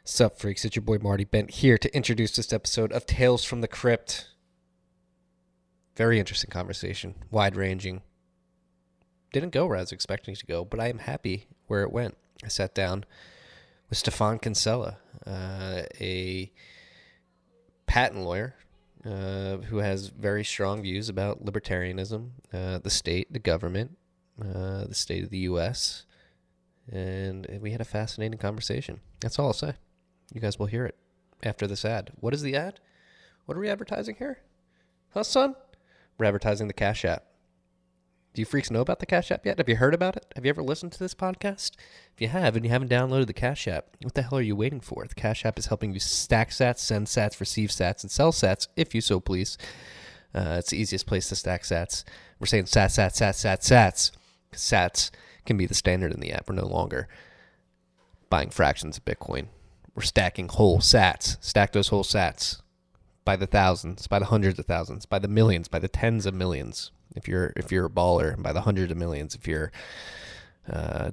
Sup, freaks? It's your boy Marty Bent here to introduce this episode of Tales from the Crypt. Very interesting conversation, wide-ranging. Didn't go where I was expecting it to go, but I am happy where it went. I sat down with Stephan Kinsella, a patent lawyer who has very strong views about libertarianism, the state, the government, the state of the U.S., and we had a fascinating conversation. That's all I'll say. You guys will hear it after this ad. What is the ad? What are we advertising here? Huh, son? We're advertising the Cash App. Do you freaks know about the Cash App yet? Have you heard about it? Have you ever listened to this podcast? If you have and you haven't downloaded the Cash App, what the hell are you waiting for? The Cash App is helping you stack sats, send sats, receive sats, and sell sats, if you so please. It's the easiest place to stack sats. We're saying sats, sats, sats, sats, sats. Sats can be the standard in the app. We're no longer buying fractions of Bitcoin. We're stacking whole sats. Stack those whole sats by the thousands, by the hundreds of thousands, by the millions, by the tens of millions. If you're a baller, by the hundreds of millions. If you're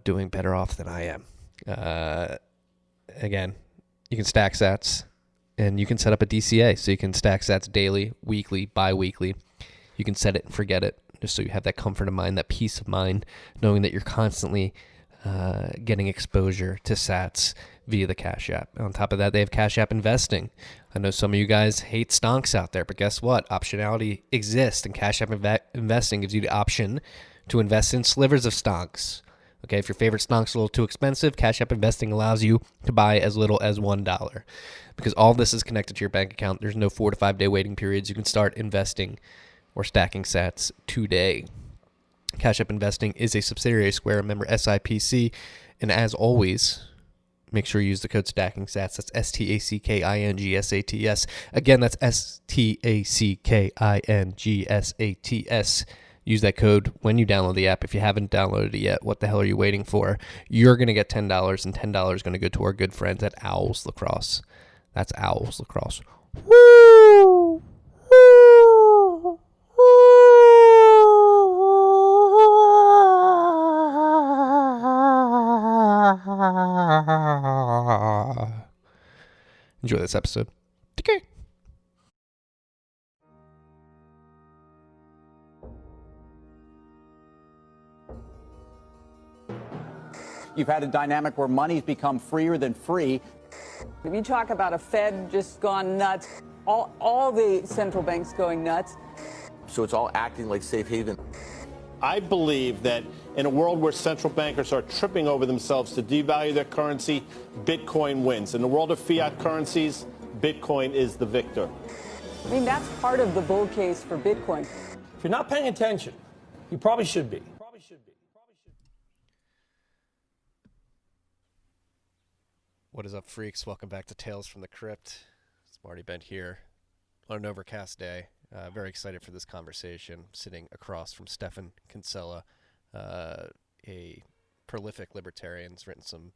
doing better off than I am. Again, you can stack sats, and you can set up a DCA, so you can stack sats daily, weekly, bi-weekly. You can set it and forget it, just so you have that comfort of mind, that peace of mind, knowing that you're constantly getting exposure to sats via the Cash App. On top of that, they have Cash App investing. I know some of you guys hate stonks out there, but guess what? Optionality exists, and Cash App investing gives you the option to invest in slivers of stonks. Okay, if your favorite stonk's a little too expensive, Cash App investing allows you to buy as little as $1. Because all this is connected to your bank account, there's no 4 to 5 day waiting periods. You can start investing or stacking sats today. Cash App Investing is a subsidiary of Square, member SIPC, and as always, make sure you use the code STACKINGSATS. That's STACKINGSATS. Again, that's STACKINGSATS. Use that code when you download the app. If you haven't downloaded it yet, what the hell are you waiting for? You're going to get $10, and $10 is going to go to our good friends at Owls Lacrosse. That's Owls Lacrosse. Woo! Woo! Enjoy this episode. Okay. You've had a dynamic where money's become freer than free. If you talk about a Fed just gone nuts, all the central banks going nuts. So it's all acting like safe haven. I believe that in a world where central bankers are tripping over themselves to devalue their currency, Bitcoin wins. In the world of fiat currencies, Bitcoin is the victor. I mean, that's part of the bull case for Bitcoin. If you're not paying attention, you probably should be. What is up, freaks? Welcome back to Tales from the Crypt. It's Marty Bent here on an overcast day. Very excited for this conversation. Sitting across from Stephan Kinsella, a prolific libertarian. He's written some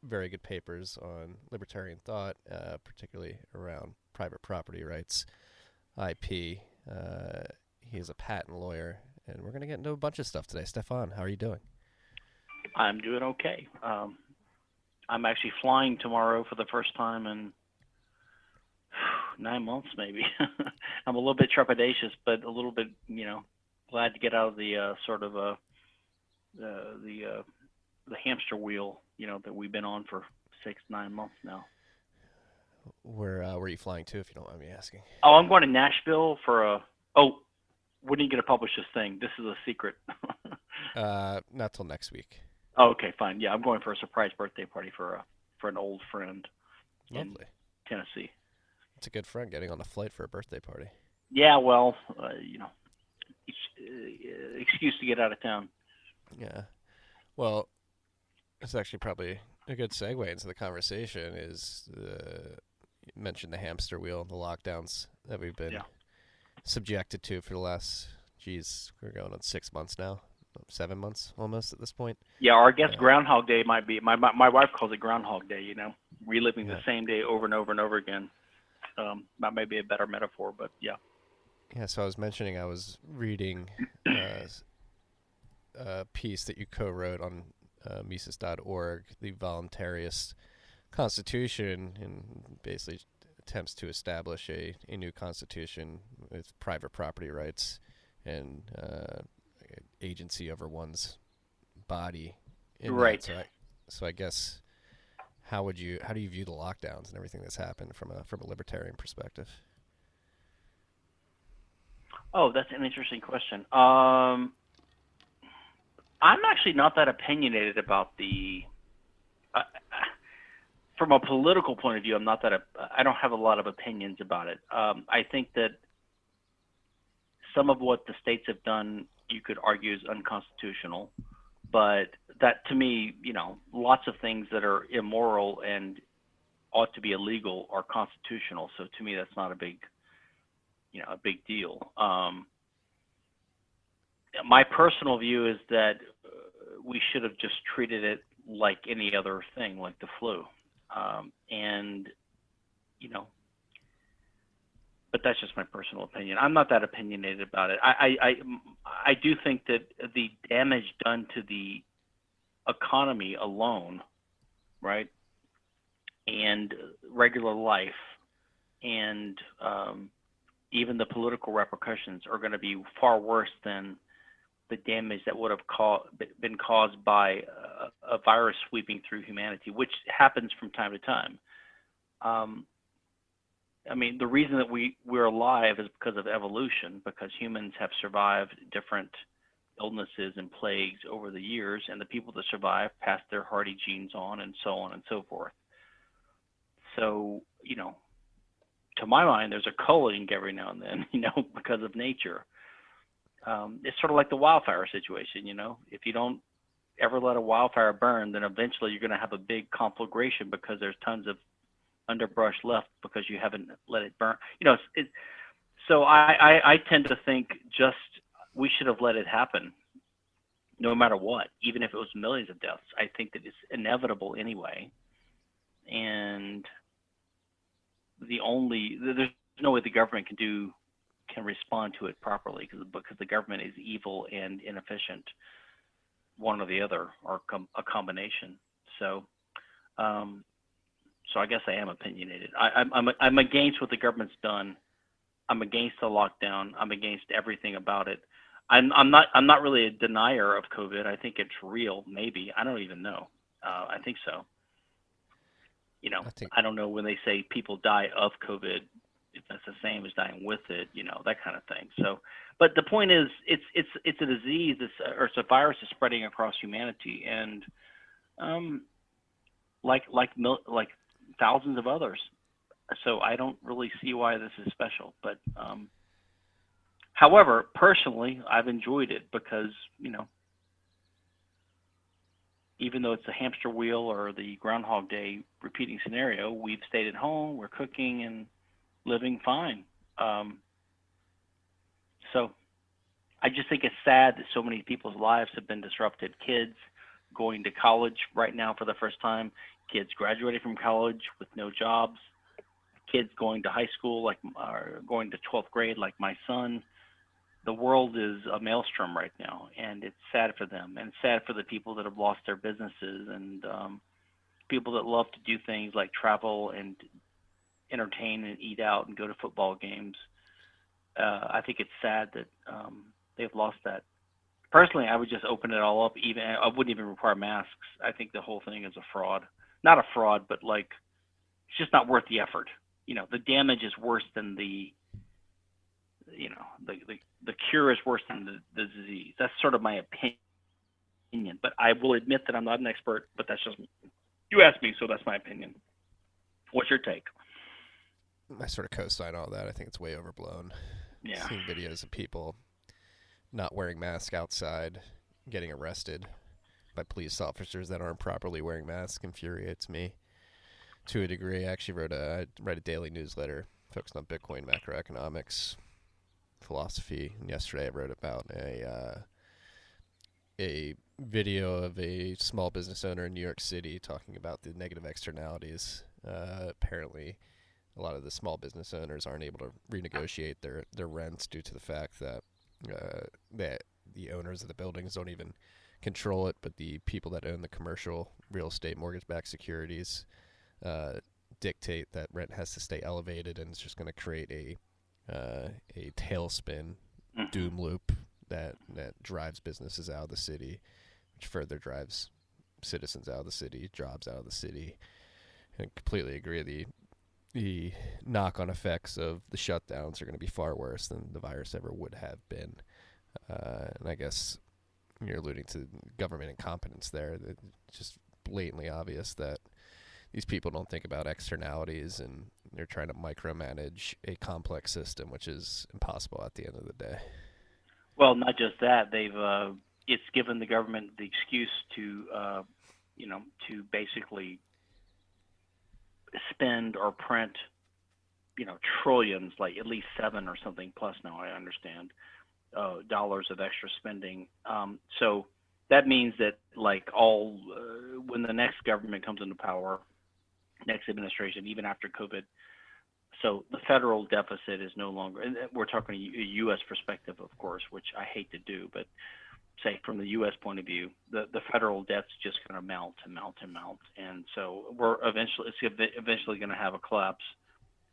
very good papers on libertarian thought, particularly around private property rights, IP. He is a patent lawyer, and we're going to get into a bunch of stuff today. Stephan, how are you doing? I'm doing okay. I'm actually flying tomorrow for the first time in 9 months, maybe. I'm a little bit trepidatious, but a little bit, glad to get out of the the hamster wheel, that we've been on for 6-9 months now. Where are you flying to, if you don't mind me asking? Oh, I'm going to Nashville for when are you going to publish this thing? This is a secret. Not till next week. Oh, okay, fine. Yeah, I'm going for a surprise birthday party for an old friend. Lovely. In Tennessee. It's a good friend getting on a flight for a birthday party. Yeah, well, excuse to get out of town. Yeah. Well, it's actually probably a good segue into the conversation is you mentioned the hamster wheel and the lockdowns that we've been subjected to for the last, we're going on 6 months now. 7 months almost at this point. Yeah, or I guess Groundhog Day might be. My wife calls it Groundhog Day. Reliving the same day over and over and over again. That may be a better metaphor, but yeah. Yeah. So I was mentioning I was reading a piece that you co-wrote on Mises.org, the voluntarist Constitution and basically attempts to establish a new constitution with private property rights and agency over one's body. Right. So I guess how do you view the lockdowns and everything that's happened from a libertarian perspective? Oh, that's an interesting question. I'm actually not that opinionated about the. From a political point of view, I don't have a lot of opinions about it. I think that some of what the states have done, you could argue, is unconstitutional. But that, to me, lots of things that are immoral and ought to be illegal are constitutional. So to me, that's not a big deal. My personal view is that we should have just treated it like any other thing, like the flu. But that's just my personal opinion. I'm not that opinionated about it. I do think that the damage done to the economy alone, right, and regular life, and even the political repercussions are going to be far worse than the damage that would have been caused by a virus sweeping through humanity, which happens from time to time. The reason that we're alive is because of evolution, because humans have survived different illnesses and plagues over the years, and the people that survive pass their hardy genes on and so forth. So, to my mind, there's a culling every now and then, because of nature. It's sort of like the wildfire situation, If you don't ever let a wildfire burn, then eventually you're going to have a big conflagration because there's tons of underbrush left because you haven't let it burn. So I tend to think just we should have let it happen no matter what, even if it was millions of deaths. I think that it's inevitable anyway. And there's no way the government can respond to it properly because the government is evil and inefficient, one or the other, or a combination. So I guess I am opinionated. I'm against what the government's done. I'm against the lockdown. I'm against everything about it. I'm not really a denier of COVID. I think it's real. Maybe, I don't even know. I think so. I don't know when they say people die of COVID, if that's the same as dying with it, that kind of thing. So, but the point is, it's a disease, it's a virus that's spreading across humanity, and like thousands of others. So I don't really see why this is special. But however, personally, I've enjoyed it because even though it's a hamster wheel or the Groundhog Day repeating scenario, we've stayed at home, we're cooking and living fine. So I just think it's sad that so many people's lives have been disrupted. Kids going to college right now for the first time, kids graduating from college with no jobs, kids going to high school, or going to 12th grade like my son. The world is a maelstrom right now, and it's sad for them, and it's sad for the people that have lost their businesses and people that love to do things like travel and entertain and eat out and go to football games. I think it's sad that they've lost that. Personally, I would just open it all up. I wouldn't even require masks. I think the whole thing is a fraud. Not a fraud, but it's just not worth the effort. The damage is worse than the cure is worse than the disease. That's sort of my opinion. But I will admit that I'm not an expert, but that's just, you asked me, so that's my opinion. What's your take? I sort of co-sign all that. I think it's way overblown. Yeah. Seeing videos of people not wearing masks outside, getting arrested by police officers that aren't properly wearing masks infuriates me to a degree. I actually write a daily newsletter focused on Bitcoin macroeconomics philosophy, and yesterday I wrote about a video of a small business owner in New York City talking about the negative externalities. Apparently a lot of the small business owners aren't able to renegotiate their rents due to the fact that the owners of the buildings don't even control it, but the people that own the commercial real estate mortgage-backed securities dictate that rent has to stay elevated, and it's just going to create a tailspin doom loop that drives businesses out of the city, which further drives citizens out of the city, jobs out of the city. I completely agree. The knock-on effects of the shutdowns are going to be far worse than the virus ever would have been. And I guess you're alluding to government incompetence there. It's just blatantly obvious that these people don't think about externalities, and they're trying to micromanage a complex system, which is impossible at the end of the day. Well, not just that. It's given the government the excuse to, to basically spend or print, trillions, like at least 7 or something plus now, I understand, dollars of extra spending. So that means that when the next government comes into power, next administration, even after COVID, so the federal deficit is no longer, and we're talking a U.S. perspective, of course, which I hate to do, but say from the U.S. point of view, the federal debt's just going to mount and mount and mount, and so it's eventually going to have a collapse.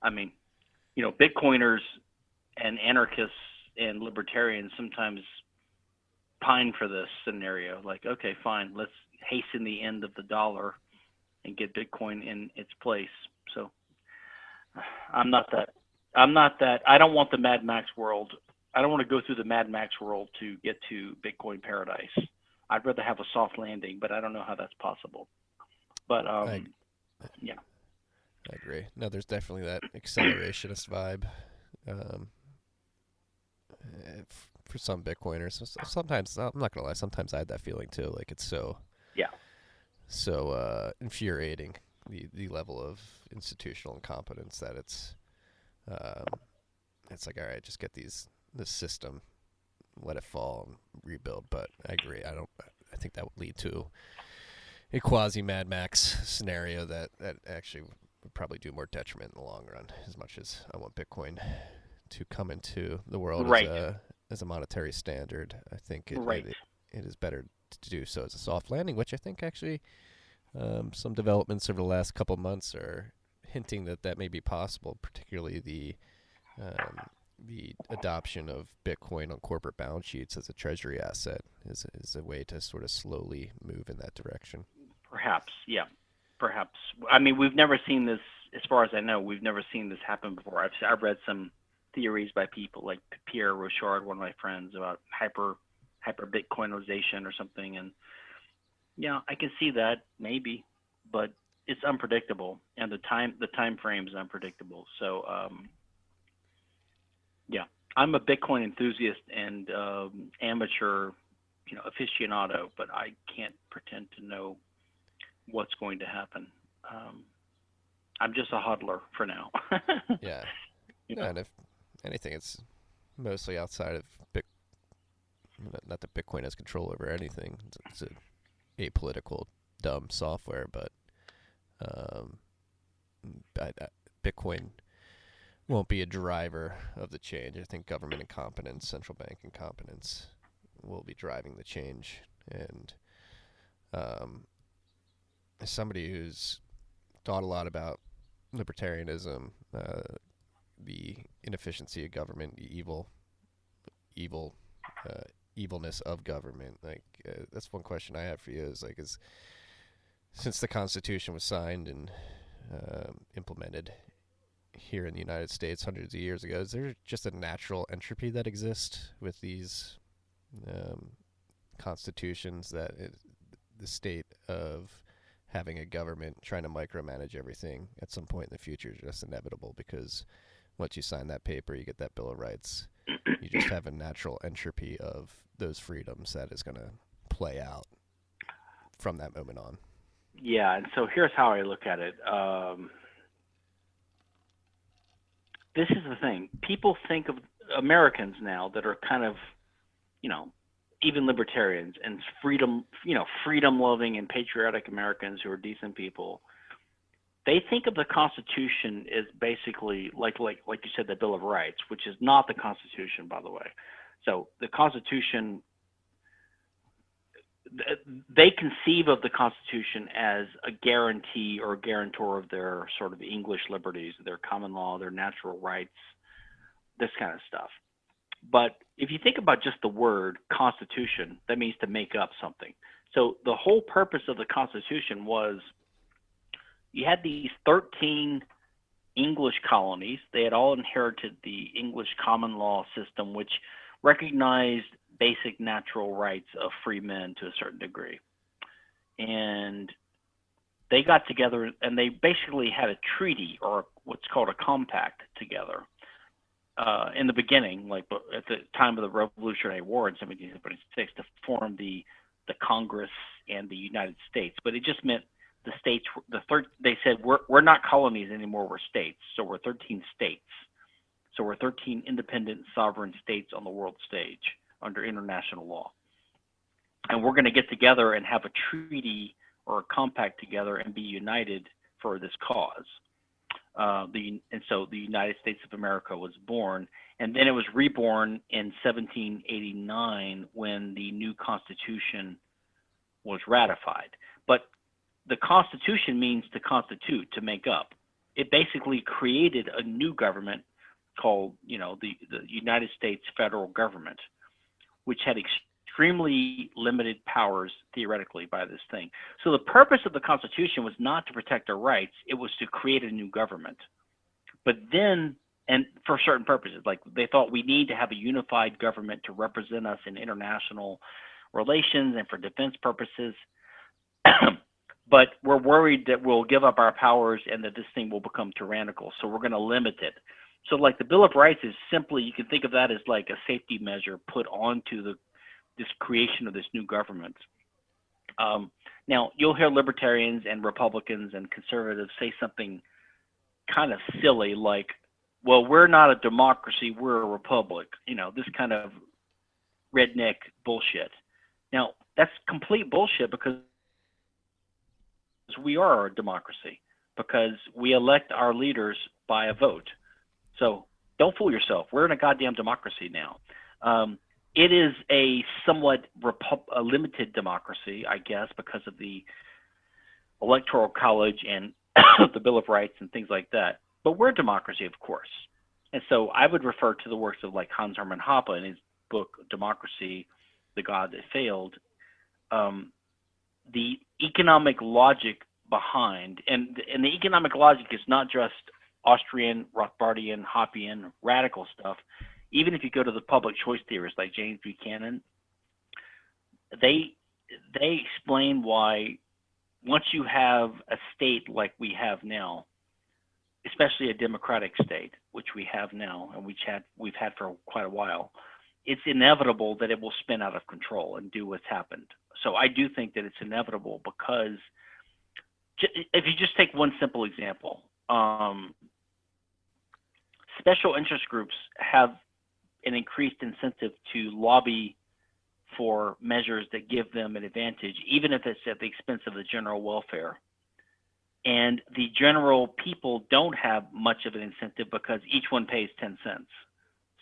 I mean, Bitcoiners and anarchists and libertarians sometimes pine for this scenario. Like, okay, fine, let's hasten the end of the dollar and get Bitcoin in its place. So I don't want the Mad Max world. I don't want to go through the Mad Max world to get to Bitcoin paradise. I'd rather have a soft landing, but I don't know how that's possible. But yeah. I agree. No, there's definitely that accelerationist vibe for some Bitcoiners. Sometimes, I'm not going to lie, sometimes I had that feeling too. Like, it's so infuriating, the level of institutional incompetence that it's like, all right, just get this system, let it fall and rebuild. But I agree. I think that would lead to a quasi Mad Max scenario that actually would probably do more detriment in the long run, as much as I want Bitcoin to come into the world as a monetary standard. I think it is better to do so as a soft landing, which I think actually some developments over the last couple months are hinting that may be possible, particularly the adoption of Bitcoin on corporate balance sheets as a treasury asset is a way to sort of slowly move in that direction. Perhaps, yeah. Perhaps. I mean, we've never seen this, as far as I know, we've never seen this happen before. I've read some theories by people like Pierre Rochard, one of my friends, about hyper Bitcoinization or something. And yeah, I can see that maybe, but it's unpredictable, and the time frame is unpredictable. So yeah, I'm a Bitcoin enthusiast and amateur, aficionado, but I can't pretend to know what's going to happen. I'm just a hodler for now. Yeah. And if anything, it's mostly outside of not that Bitcoin has control over anything. It's a apolitical, dumb software, but Bitcoin won't be a driver of the change. I think government incompetence, central bank incompetence will be driving the change. And as somebody who's thought a lot about libertarianism, the inefficiency of government, the evilness of government, that's one question I have for you is since the Constitution was signed and implemented here in the United States hundreds of years ago, is there just a natural entropy that exists with these constitutions, that the state of having a government trying to micromanage everything at some point in the future is just inevitable, because once you sign that paper, you get that Bill of Rights, you just have a natural entropy of those freedoms that is going to play out from that moment on? Yeah, and so here's how I look at it. This is the thing. People think of Americans now that are kind of, even libertarians and freedom-loving and patriotic Americans who are decent people. They think of the Constitution as basically like you said, the Bill of Rights, which is not the Constitution, by the way. So the Constitution they conceive of the Constitution as a guarantee or a guarantor of their sort of English liberties, their common law, their natural rights, this kind of stuff. But if you think about just the word Constitution, that means to make up something. So the whole purpose of the Constitution was you had these 13 English colonies. They had all inherited the English common law system, which recognized basic natural rights of free men to a certain degree. And they got together and they basically had a treaty, or what's called a compact, together in the beginning, like at the time of the Revolutionary War in 1776, to form the Congress and the United States. But it just meant the states, they said, we're not colonies anymore, we're states. So we're 13 states. So we're 13 independent sovereign states on the world stage under international law. And we're going to get together and have a treaty or a compact together and be united for this cause. And so the United States of America was born. And then it was reborn in 1789 when the new Constitution was ratified. But the Constitution means to constitute, to make up. It basically created a new government called, the United States federal government, which had extremely limited powers theoretically by this thing. So the purpose of the Constitution was not to protect our rights, it was to create a new government. But then, and for certain purposes, like they thought we need to have a unified government to represent us in international relations and for defense purposes. But we're worried that we'll give up our powers and that this thing will become tyrannical. So we're going to limit it. So like the Bill of Rights is simply, you can think of that as like a safety measure put onto this creation of this new government. Now, you'll hear libertarians and Republicans and conservatives say something kind of silly like, well, we're not a democracy, we're a republic. This kind of redneck bullshit. Now, that's complete bullshit because we are a democracy, because we elect our leaders by a vote. So don't fool yourself. We're in a goddamn democracy now. It is a somewhat a limited democracy, I guess, because of the Electoral College and the Bill of Rights and things like that. But we're a democracy, of course. And so I would refer to the works of like Hans Hermann Hoppe in his book, Democracy, The God That Failed. The economic logic behind, and the economic logic is not just Austrian, Rothbardian, Hoppian, radical stuff. Even if you go to the public choice theorists like James Buchanan, they explain why once you have a state like we have now, especially a democratic state, which we have now and we've had for quite a while, it's inevitable that it will spin out of control and do what's happened. So I do think that it's inevitable because if you just take one simple example, special interest groups have an increased incentive to lobby for measures that give them an advantage, even if it's at the expense of the general welfare. And the general people don't have much of an incentive because each one pays 10 cents.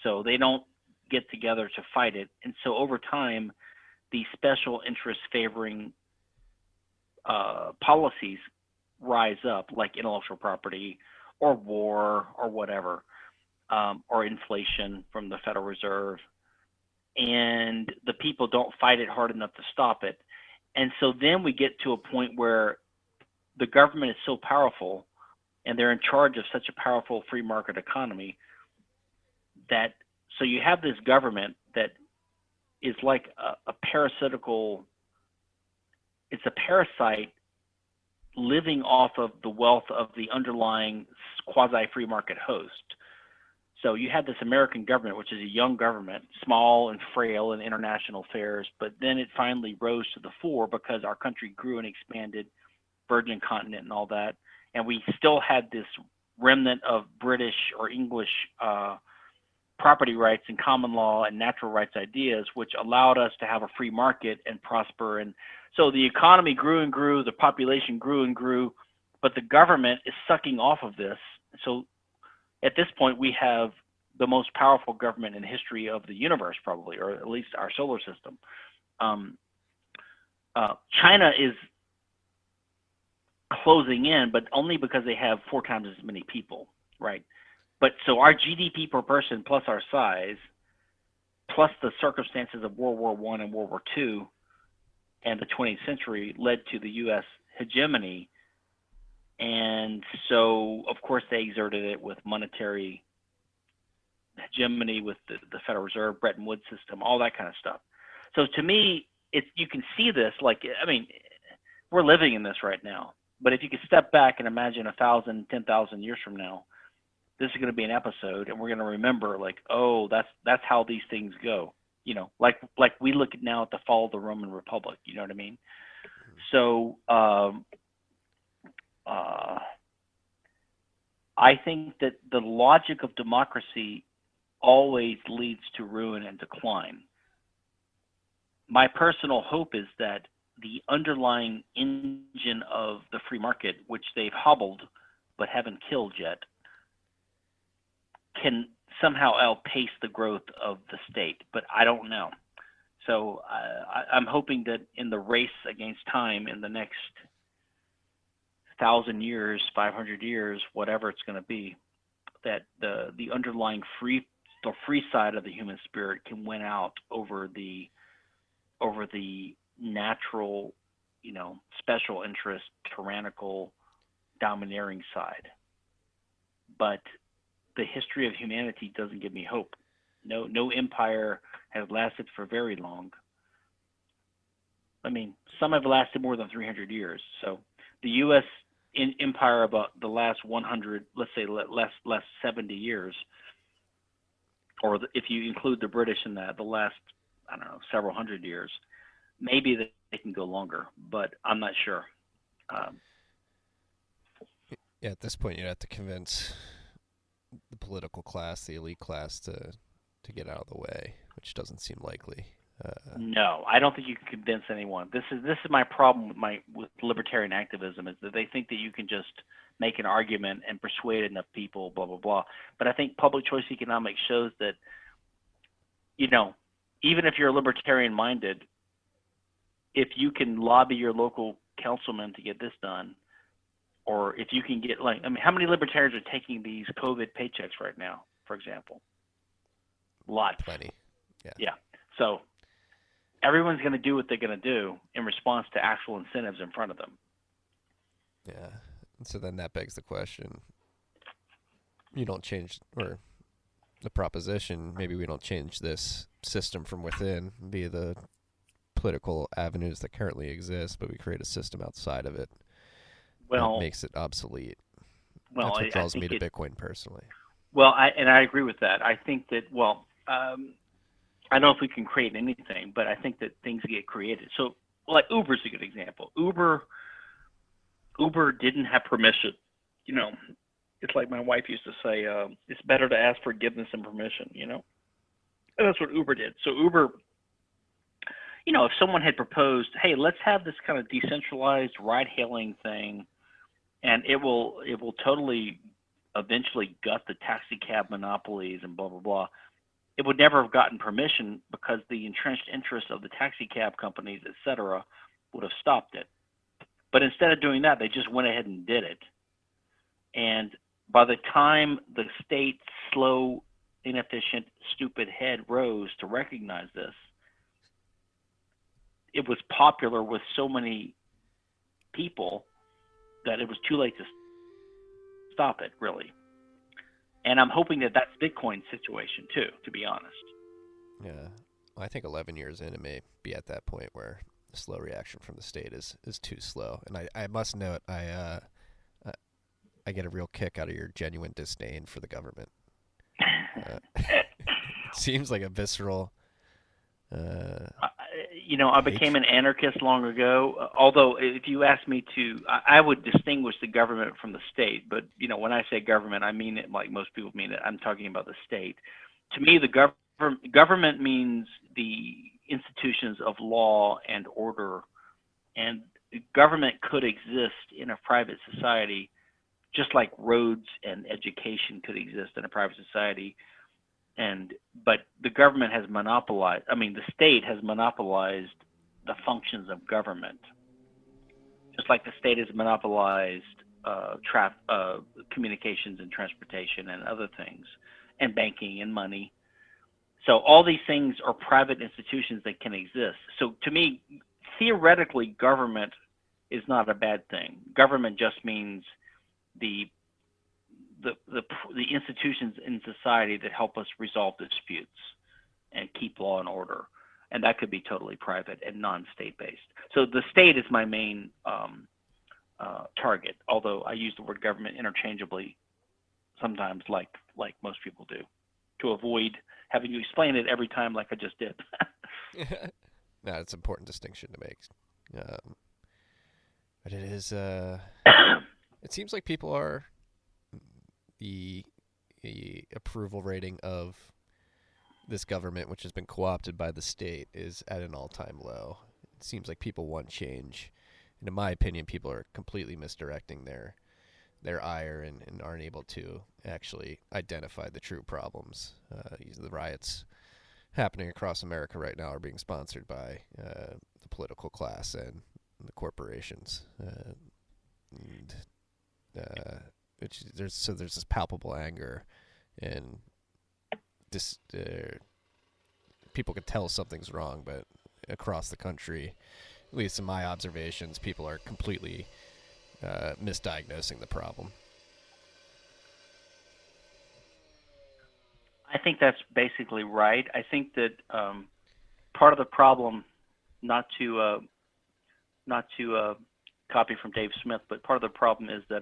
So they don't get together to fight it. And so over time, the special interest favoring policies rise up, like intellectual property or war or whatever, or inflation from the Federal Reserve. And the people don't fight it hard enough to stop it. And so then we get to a point where the government is so powerful and they're in charge of such a powerful free market economy that, so you have this government that is like a parasitical, it's a parasite living off of the wealth of the underlying quasi-free market host. So you had this American government, which is a young government, small and frail in international affairs, but then it finally rose to the fore because our country grew and expanded, virgin continent and all that, and we still had this remnant of British or English property rights and common law and natural rights ideas, which allowed us to have a free market and prosper. And so the economy grew and grew, the population grew and grew, but the government is sucking off of this. So at this point, we have the most powerful government in the history of the universe, probably, or at least our solar system. China is closing in, but only because they have 4 times as many people, right? But so our GDP per person plus our size, plus the circumstances of World War I and World War II and the 20th century led to the U.S. hegemony. And so, of course, they exerted it with monetary hegemony, with the Federal Reserve, Bretton Woods system, all that kind of stuff. So to me, you can see this, like, I mean, we're living in this right now. But if you could step back and imagine 1,000, 10,000 years from now, this is going to be an episode, and we're going to remember, like, oh, that's how these things go. You know, like we look at now at the fall of the Roman Republic. You know what I mean? So I think that the logic of democracy always leads to ruin and decline. My personal hope is that the underlying engine of the free market, which they've hobbled but haven't killed yet, can somehow outpace the growth of the state, but I don't know. So I'm hoping that in the race against time in the next 1,000 years, 500 years, whatever it's going to be, that the underlying free side of the human spirit can win out over the natural, you know, special interest, tyrannical, domineering side. But the history of humanity doesn't give me hope. No empire has lasted for very long. I mean, some have lasted more than 300 years. So the U.S. empire about the last 100, let's say less 70 years, or if you include the British in that, the last, I don't know, several hundred years, maybe they can go longer, but I'm not sure. Yeah, at this point, you'd have to convince the political class, the elite class, to get out of the way, which doesn't seem likely. No, I don't think you can convince anyone. This is my problem with libertarian activism, is that they think that you can just make an argument and persuade enough people, blah blah blah. But I think public choice economics shows that, you know, even if you're libertarian minded, if you can lobby your local councilman to get this done, or if you can get, like, I mean, how many libertarians are taking these COVID paychecks right now, for example? Lots. Plenty. Yeah. Yeah. So everyone's going to do what they're going to do in response to actual incentives in front of them. Yeah. And so then that begs the question, you don't change, or the proposition, maybe we don't change this system from within via the political avenues that currently exist, but we create a system outside of it that makes it obsolete. Well, that's what draws me to Bitcoin personally. Well, I agree with that. I think that, I don't know if we can create anything, but I think that things get created. So, like, Uber's a good example. Uber didn't have permission. You know, it's like my wife used to say, it's better to ask forgiveness than permission, you know? And that's what Uber did. So Uber, you know, if someone had proposed, hey, let's have this kind of decentralized ride-hailing thing, and it will totally eventually gut the taxi cab monopolies and blah, blah, blah, it would never have gotten permission because the entrenched interests of the taxi cab companies, et cetera, would have stopped it. But instead of doing that, they just went ahead and did it. And by the time the state's slow, inefficient, stupid head rose to recognize this, it was popular with so many people that it was too late to stop it, really. And I'm hoping that that's Bitcoin's situation too, to be honest. Yeah. Well, I think 11 years in, it may be at that point where the slow reaction from the state is too slow. And I must note, I get a real kick out of your genuine disdain for the government. It seems like a visceral... you know, I became an anarchist long ago. Although, if you ask me to, I would distinguish the government from the state. But, you know, when I say government, I mean it like most people mean it. I'm talking about the state. To me, the government means the institutions of law and order. And government could exist in a private society, just like roads and education could exist in a private society. But the government has monopolized, I mean, the state has monopolized the functions of government. Just like the state has monopolized communications and transportation and other things, and banking and money. So all these things are private institutions that can exist. So to me, theoretically, government is not a bad thing. Government just means the institutions in society that help us resolve disputes and keep law and order. And that could be totally private and non-state based. So the state is my main target, although I use the word government interchangeably sometimes, like most people do, to avoid having to explain it every time like I just did. No, it's an important distinction to make. But it is, it seems like people are, the approval rating of this government, which has been co-opted by the state, is at an all-time low. It seems like people want change. And in my opinion, people are completely misdirecting their ire and aren't able to actually identify the true problems. The riots happening across America right now are being sponsored by the political class and the corporations. There's this palpable anger, and this people can tell something's wrong, but across the country, at least in my observations, people are completely misdiagnosing the problem. I think that's basically right. I think that part of the problem, not to copy from Dave Smith, but part of the problem is that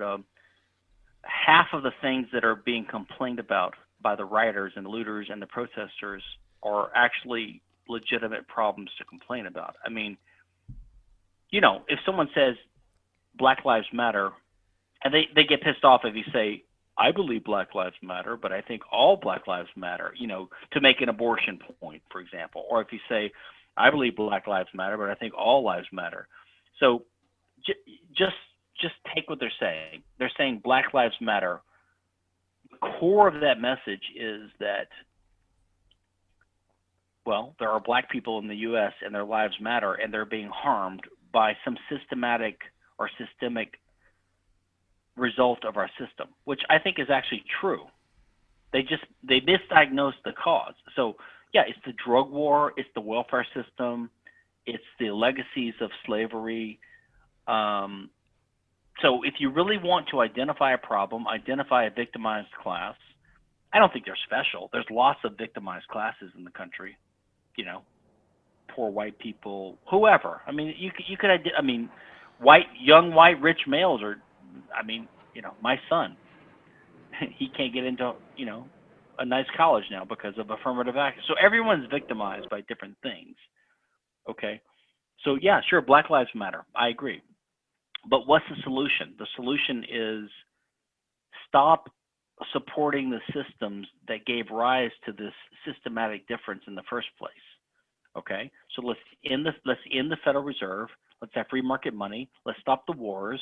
half of the things that are being complained about by the rioters and looters and the protesters are actually legitimate problems to complain about. I mean, if someone says Black Lives Matter, and they get pissed off if you say, I believe Black Lives Matter, but I think all Black Lives matter, to make an abortion point, for example. Or if you say, I believe Black Lives Matter, but I think all lives matter. So just take what they're saying. They're saying Black Lives Matter. The core of that message is that, well, there are black people in the U.S. and their lives matter, and they're being harmed by some systematic or systemic result of our system, which I think is actually true. They misdiagnosed the cause. So yeah, it's the drug war, it's the welfare system, it's the legacies of slavery. So if you really want to identify a problem, identify a victimized class, I don't think they're special. There's lots of victimized classes in the country, poor white people, whoever. I mean, you could, young white rich males are, my son, he can't get into, a nice college now because of affirmative action. So everyone's victimized by different things. Okay. So yeah, sure. Black Lives Matter. I agree. But what's the solution? The solution is stop supporting the systems that gave rise to this systematic difference in the first place. Okay. So let's end the Federal Reserve. Let's have free market money. Let's stop the wars.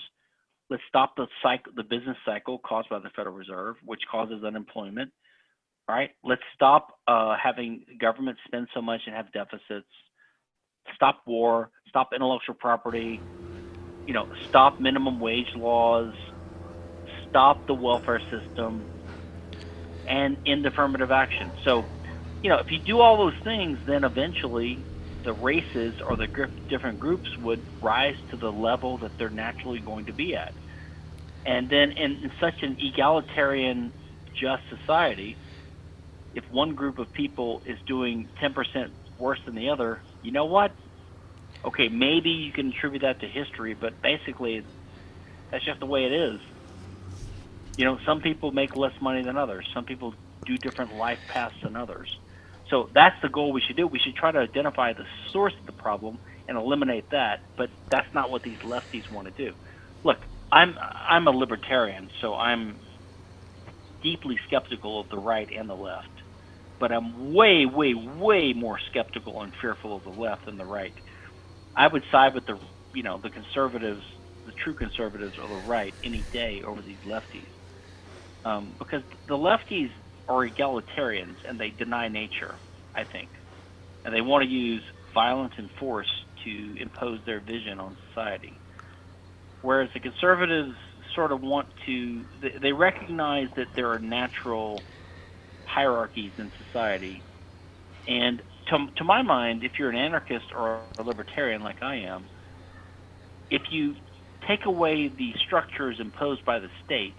Let's stop the business cycle caused by the Federal Reserve, which causes unemployment. All right. Let's stop having government spend so much and have deficits. Stop war. Stop intellectual property. Stop minimum wage laws. Stop the welfare system, and end affirmative action. So, if you do all those things, then eventually the races or the different groups would rise to the level that they're naturally going to be at. And then in such an egalitarian, just society, if one group of people is doing 10% worse than the other, you know what? Okay, maybe you can attribute that to history, but basically that's just the way it is. Some people make less money than others. Some people do different life paths than others. So that's the goal we should do. We should try to identify the source of the problem and eliminate that, but that's not what these lefties want to do. Look, I'm a libertarian, so I'm deeply skeptical of the right and the left, but I'm way, way, way more skeptical and fearful of the left than the right. I would side with the conservatives, the true conservatives of the right any day over these lefties. Because the lefties are egalitarians and they deny nature, I think. And they want to use violence and force to impose their vision on society. Whereas the conservatives sort of want to, they recognize that there are natural hierarchies in society. And to my mind, if you're an anarchist or a libertarian like I am, if you take away the structures imposed by the state,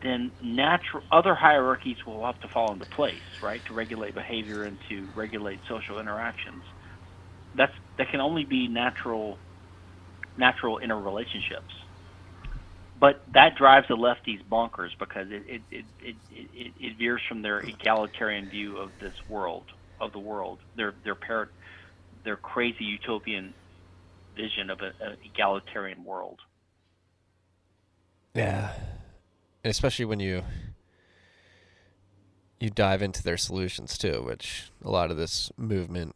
then natural other hierarchies will have to fall into place, right, to regulate behavior and to regulate social interactions. That can only be natural interrelationships. But that drives the lefties bonkers because it veers from their egalitarian view of this world, of the world. Their crazy utopian vision of an egalitarian world. Yeah, and especially when you dive into their solutions too, which a lot of this movement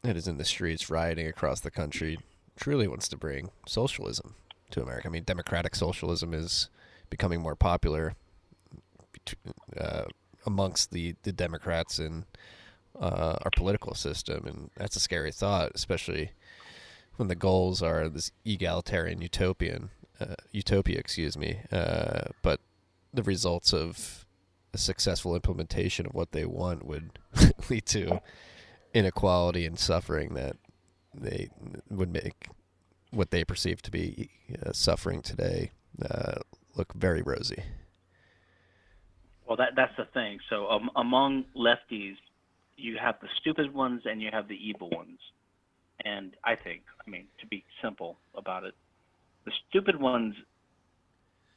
that is in the streets rioting across the country truly wants to bring socialism to America. I mean, democratic socialism is becoming more popular amongst the Democrats in our political system, and that's a scary thought, especially when the goals are this egalitarian utopia, but the results of a successful implementation of what they want would lead to inequality and suffering that they would make what they perceive to be suffering today look very rosy. Well, that's the thing. So among lefties, you have the stupid ones and you have the evil ones. And I mean, to be simple about it, the stupid ones,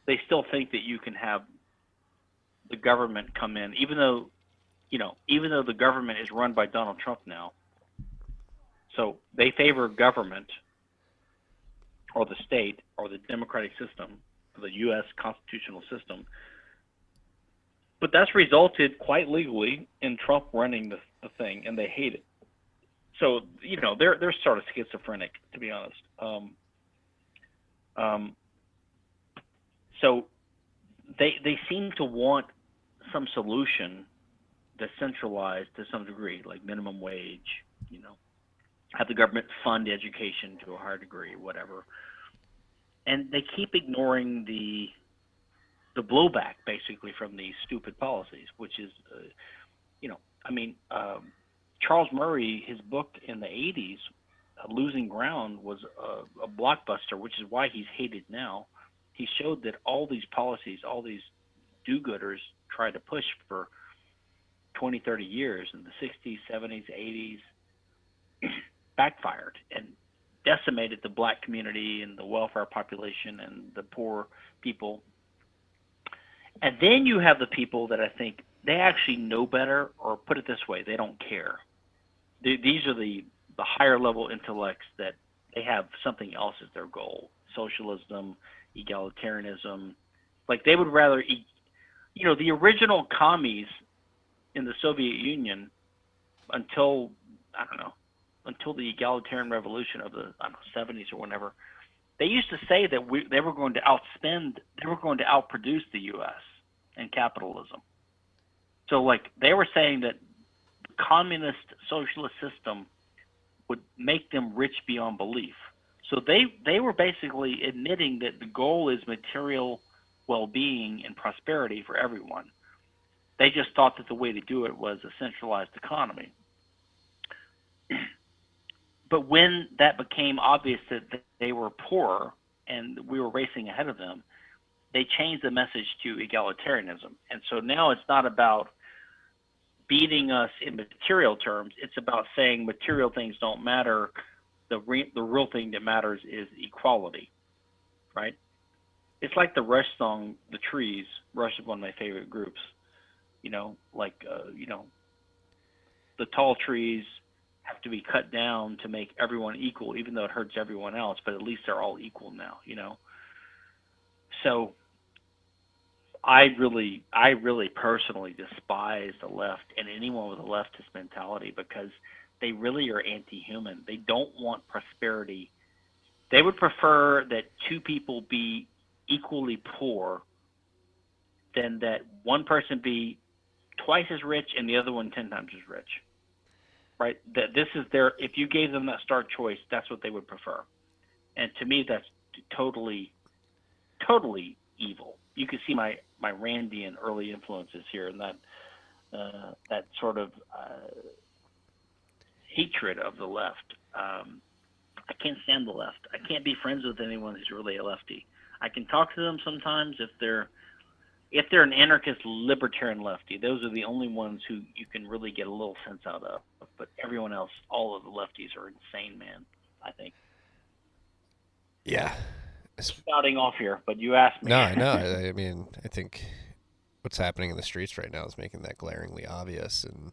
they still think that you can have the government come in, even though the government is run by Donald Trump now. So they favor government or the state or the democratic system, the U.S. constitutional system. But that's resulted quite legally in Trump running the thing, and they hate it. So, they're sort of schizophrenic, to be honest. So they seem to want some solution that's centralized to some degree, like minimum wage, have the government fund education to a higher degree, whatever. And they keep ignoring the blowback, basically, from these stupid policies, which is, Charles Murray, his book in the 80s, Losing Ground, was a blockbuster, which is why he's hated now. He showed that all these policies, all these do-gooders tried to push for 20, 30 years in the 60s, 70s, 80s, backfired and decimated the black community and the welfare population and the poor people. And then you have the people that I think they actually know better, or put it this way, they don't care. These are the higher level intellects that they have something else as their goal: socialism, egalitarianism. Like they would rather, the original commies in the Soviet Union until the egalitarian revolution of the 70s or whenever, they used to say that they were going to outproduce the U.S. in capitalism. So, like, they were saying that the communist socialist system would make them rich beyond belief. So they were basically admitting that the goal is material well-being and prosperity for everyone. They just thought that the way to do it was a centralized economy. But when that became obvious that they were poor and we were racing ahead of them, they changed the message to egalitarianism. And so now it's not about beating us in material terms. It's about saying material things don't matter. The real thing that matters is equality, right? It's like the Rush song, The Trees. Rush is one of my favorite groups. The tall trees have to be cut down to make everyone equal, even though it hurts everyone else, but at least they're all equal now, So I really personally despise the left and anyone with a leftist mentality, because they really are anti-human. They don't want prosperity. They would prefer that two people be equally poor than that one person be twice as rich and the other one 10 times as rich. right? That this is their, if you gave them that stark choice, that's what they would prefer. And to me, that's totally, totally evil. You can see my Randian early influences here, and that sort of hatred of the left. I can't stand the left. I can't be friends with anyone who's really a lefty. I can talk to them sometimes if they're an anarchist libertarian lefty. Those are the only ones who you can really get a little sense out of. But everyone else, all of the lefties are insane, man, I think. Yeah. Spouting off here, but you asked me. No, I know. I mean, I think what's happening in the streets right now is making that glaringly obvious, and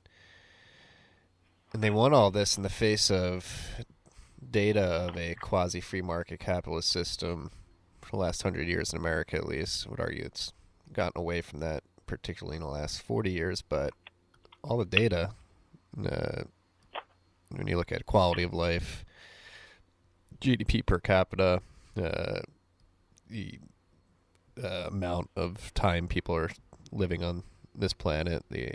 they want all this in the face of data of a quasi-free market capitalist system for the last 100 years in America, at least. I would argue it's gotten away from that, particularly in the last 40 years, but all the data, when you look at quality of life, GDP per capita, the amount of time people are living on this planet, the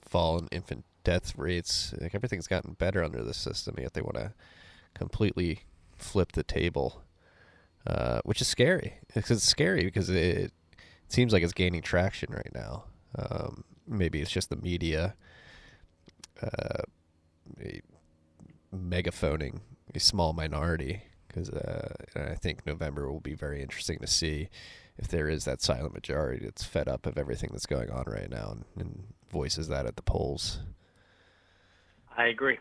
fall in infant death rates, like everything's gotten better under this system, yet they want to completely flip the table, which is scary. It's scary because it seems like it's gaining traction right now. Maybe it's just the media megaphoning a small minority, because I think November will be very interesting to see if there is that silent majority that's fed up of everything that's going on right now and voices that at the polls. I agree.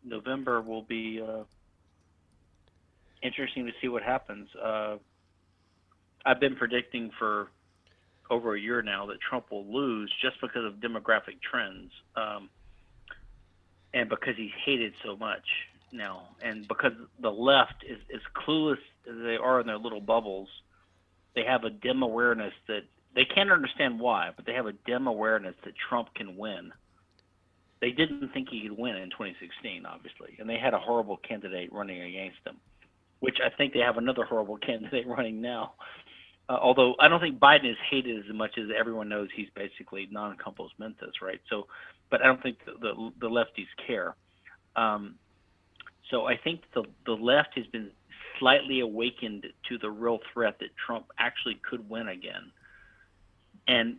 November will be interesting to see what happens. I've been predicting for over a year now that Trump will lose just because of demographic trends, and because he's hated so much now, and because the left is as clueless as they are in their little bubbles. They have a dim awareness that they can't understand why, but they have a dim awareness that Trump can win. They didn't think he could win in 2016, obviously, and they had a horrible candidate running against him, which I think they have another horrible candidate running now. Although I don't think Biden is hated as much as everyone knows he's basically non-compos mentis, right? So, but I don't think the lefties care. So I think the left has been slightly awakened to the real threat that Trump actually could win again. And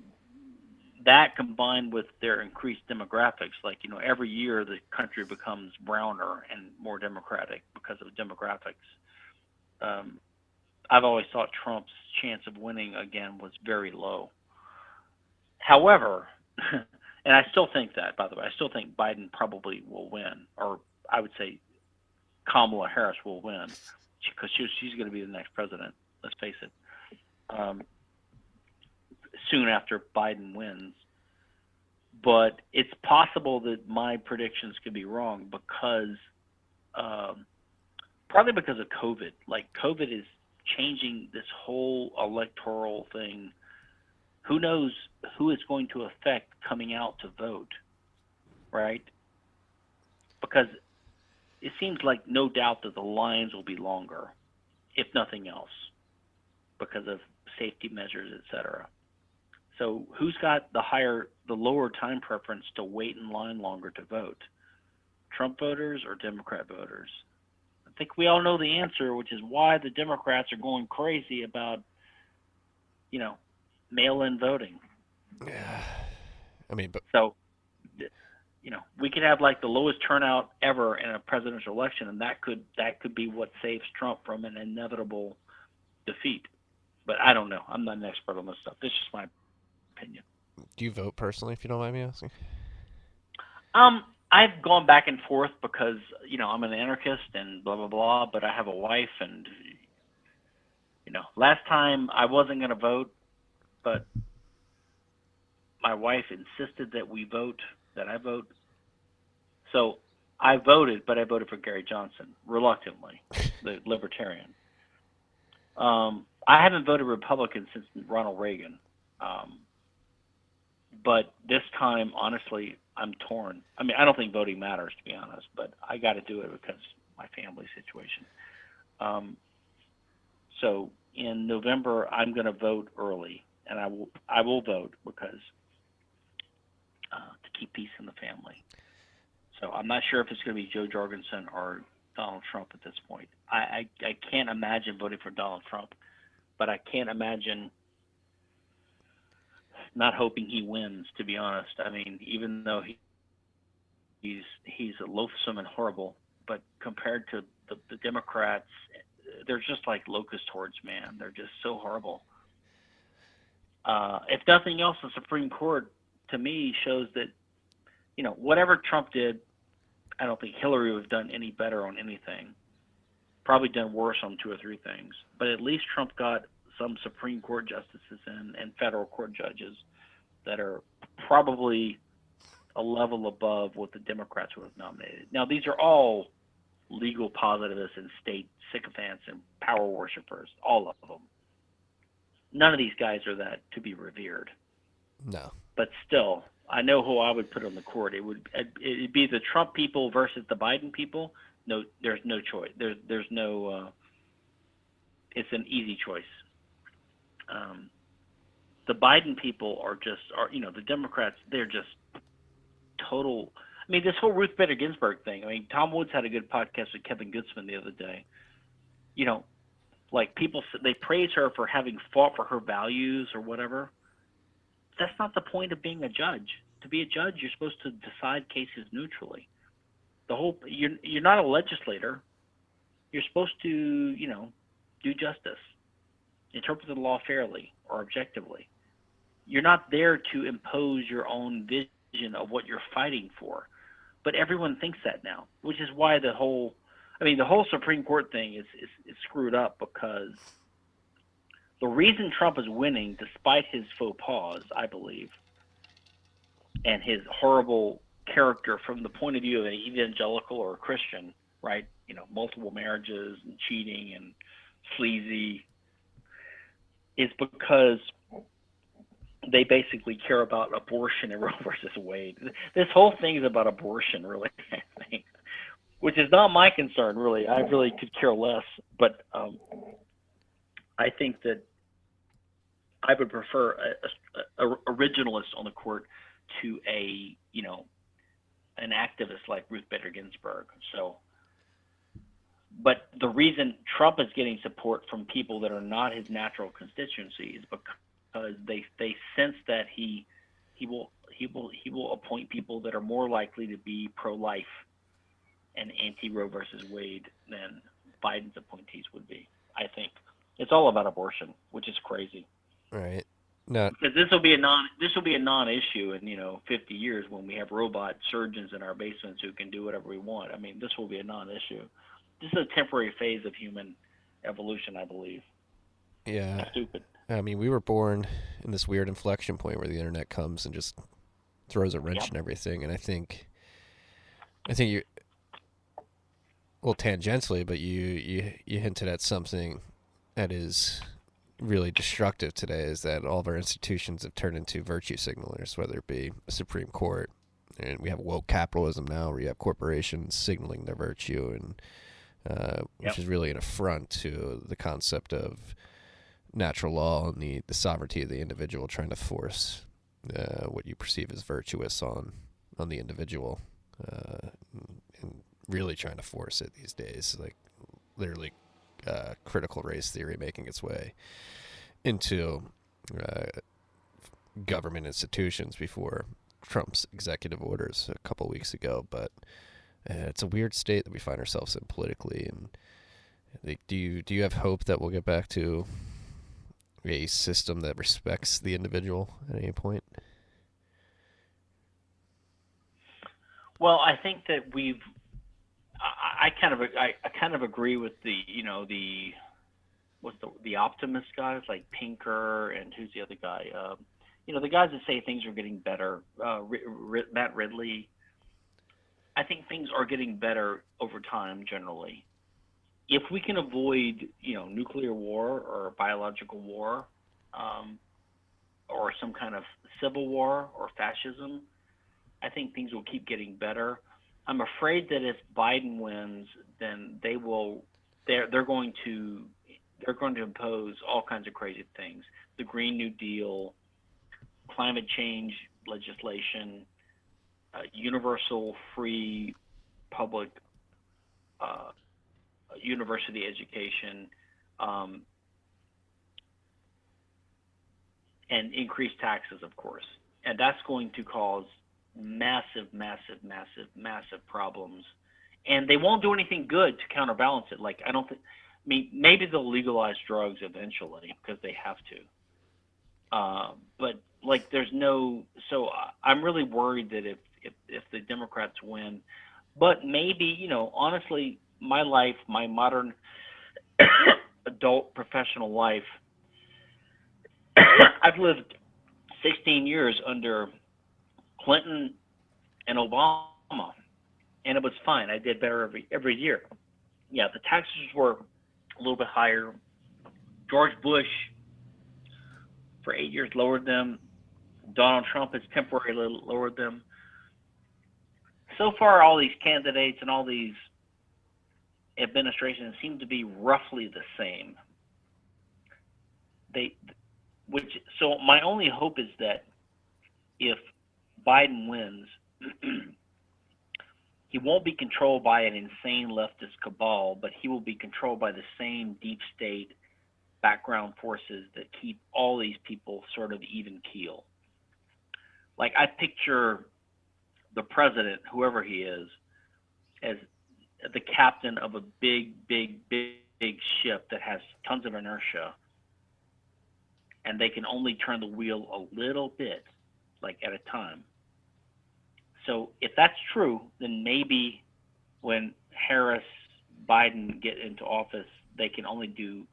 that combined with their increased demographics, like, every year the country becomes browner and more democratic because of demographics. I've always thought Trump's chance of winning again was very low. However, and I still think that, by the way, I still think Biden probably will win, or I would say Kamala Harris will win, because she's going to be the next president, let's face it, soon after Biden wins. But it's possible that my predictions could be wrong because, partly because of COVID. Like, COVID is changing this whole electoral thing. Who knows who it's going to affect coming out to vote, right? Because it seems like no doubt that the lines will be longer, if nothing else, because of safety measures, et cetera. So who's got the lower time preference to wait in line longer to vote? Trump voters or Democrat voters? I think we all know the answer, which is why the Democrats are going crazy about, mail-in voting. Yeah. I mean, but so, we could have like the lowest turnout ever in a presidential election, and that could be what saves Trump from an inevitable defeat. But I don't know. I'm not an expert on this stuff. This is just my opinion. Do you vote personally, if you don't mind me asking? I've gone back and forth because, I'm an anarchist and blah, blah, blah, but I have a wife, and, last time I wasn't going to vote, but my wife insisted that I vote. So I voted, but I voted for Gary Johnson, reluctantly, the libertarian. I haven't voted Republican since Ronald Reagan. But this time, honestly, I'm torn. I mean, I don't think voting matters, to be honest, but I got to do it because of my family situation. So in November, I'm going to vote early, and I will vote because to keep peace in the family. So I'm not sure if it's going to be Joe Jorgensen or Donald Trump at this point. I can't imagine voting for Donald Trump, but I can't imagine not hoping he wins, to be honest. I mean, even though he's loathsome and horrible, but compared to the Democrats, they're just like locust hordes, man. They're just so horrible. If nothing else, the Supreme Court, to me, shows that, whatever Trump did, I don't think Hillary would have done any better on anything. Probably done worse on 2 or 3 things. But at least Trump got some Supreme Court justices and federal court judges that are probably a level above what the Democrats would have nominated. Now, these are all legal positivists and state sycophants and power worshipers, all of them. None of these guys are that to be revered. No. But still, I know who I would put on the court. It'd be the Trump people versus the Biden people. No, there's no choice. There's no. It's an easy choice. The Biden people are the Democrats. They're just total. I mean, this whole Ruth Bader Ginsburg thing. I mean, Tom Woods had a good podcast with Kevin Goodsman the other day. Like people, they praise her for having fought for her values or whatever. That's not the point of being a judge. To be a judge, you're supposed to decide cases neutrally. You're not a legislator. You're supposed to, do justice, interpret the law fairly or objectively. You're not there to impose your own vision of what you're fighting for. But everyone thinks that now, which is why the whole Supreme Court thing is screwed up, because the reason Trump is winning, despite his faux pas, I believe, and his horrible character from the point of view of an evangelical or a Christian, right? Multiple marriages and cheating and sleazy, is because they basically care about abortion and Roe versus Wade. This whole thing is about abortion, really, I think, which is not my concern, really. I really could care less. But I think that I would prefer a originalist on the court to an activist like Ruth Bader Ginsburg. So, but the reason Trump is getting support from people that are not his natural constituency is because they sense that he will appoint people that are more likely to be pro-life and anti-Roe versus Wade than Biden's appointees would be. I think it's all about abortion, which is crazy. Right. No. Because this will be a non-issue in 50 years when we have robot surgeons in our basements who can do whatever we want. I mean, this will be a non-issue. This is a temporary phase of human evolution, I believe. Yeah. It's stupid. I mean, we were born in this weird inflection point where the internet comes and just throws a wrench in everything. And I think you, well, tangentially, but you hinted at something that is really destructive today, is that all of our institutions have turned into virtue signalers, whether it be a Supreme Court, and we have woke capitalism now where you have corporations signaling their virtue, and which is really an affront to the concept of natural law and the sovereignty of the individual, trying to force what you perceive as virtuous on the individual, and really trying to force it these days, like literally critical race theory making its way into government institutions before Trump's executive orders a couple weeks ago. But it's a weird state that we find ourselves in politically. And do you have hope that we'll get back to a system that respects the individual at any point? Well, I think that I kind of agree with the optimist guys like Pinker, and who's the other guy? The guys that say things are getting better. Matt Ridley. I think things are getting better over time generally. If we can avoid, nuclear war or biological war, or some kind of civil war or fascism, I think things will keep getting better. I'm afraid that if Biden wins, then they're going to impose all kinds of crazy things. The Green New Deal, climate change legislation, universal free public university education, and increased taxes, of course. And that's going to cause massive, massive, massive, massive problems. And they won't do anything good to counterbalance it. Like, I don't think, I mean, maybe they'll legalize drugs eventually because they have to. But like, there's no, so I'm really worried that if the Democrats win, but maybe, you know, honestly, my life, my modern adult professional life, I've lived 16 years under Clinton and Obama, and it was fine. I did better every year. Yeah, the taxes were a little bit higher. George Bush, for 8 years, lowered them. Donald Trump has temporarily lowered them. So far, all these candidates and all these administrations seem to be roughly the same. So my only hope is that if Biden wins, he won't be controlled by an insane leftist cabal, but he will be controlled by the same deep state background forces that keep all these people sort of even keel. Like, I picture the president, whoever he is, as the captain of a big, big, big, big ship that has tons of inertia, and they can only turn the wheel a little bit, like at a time. So if that's true, then maybe when Harris, Biden get into office, they can only do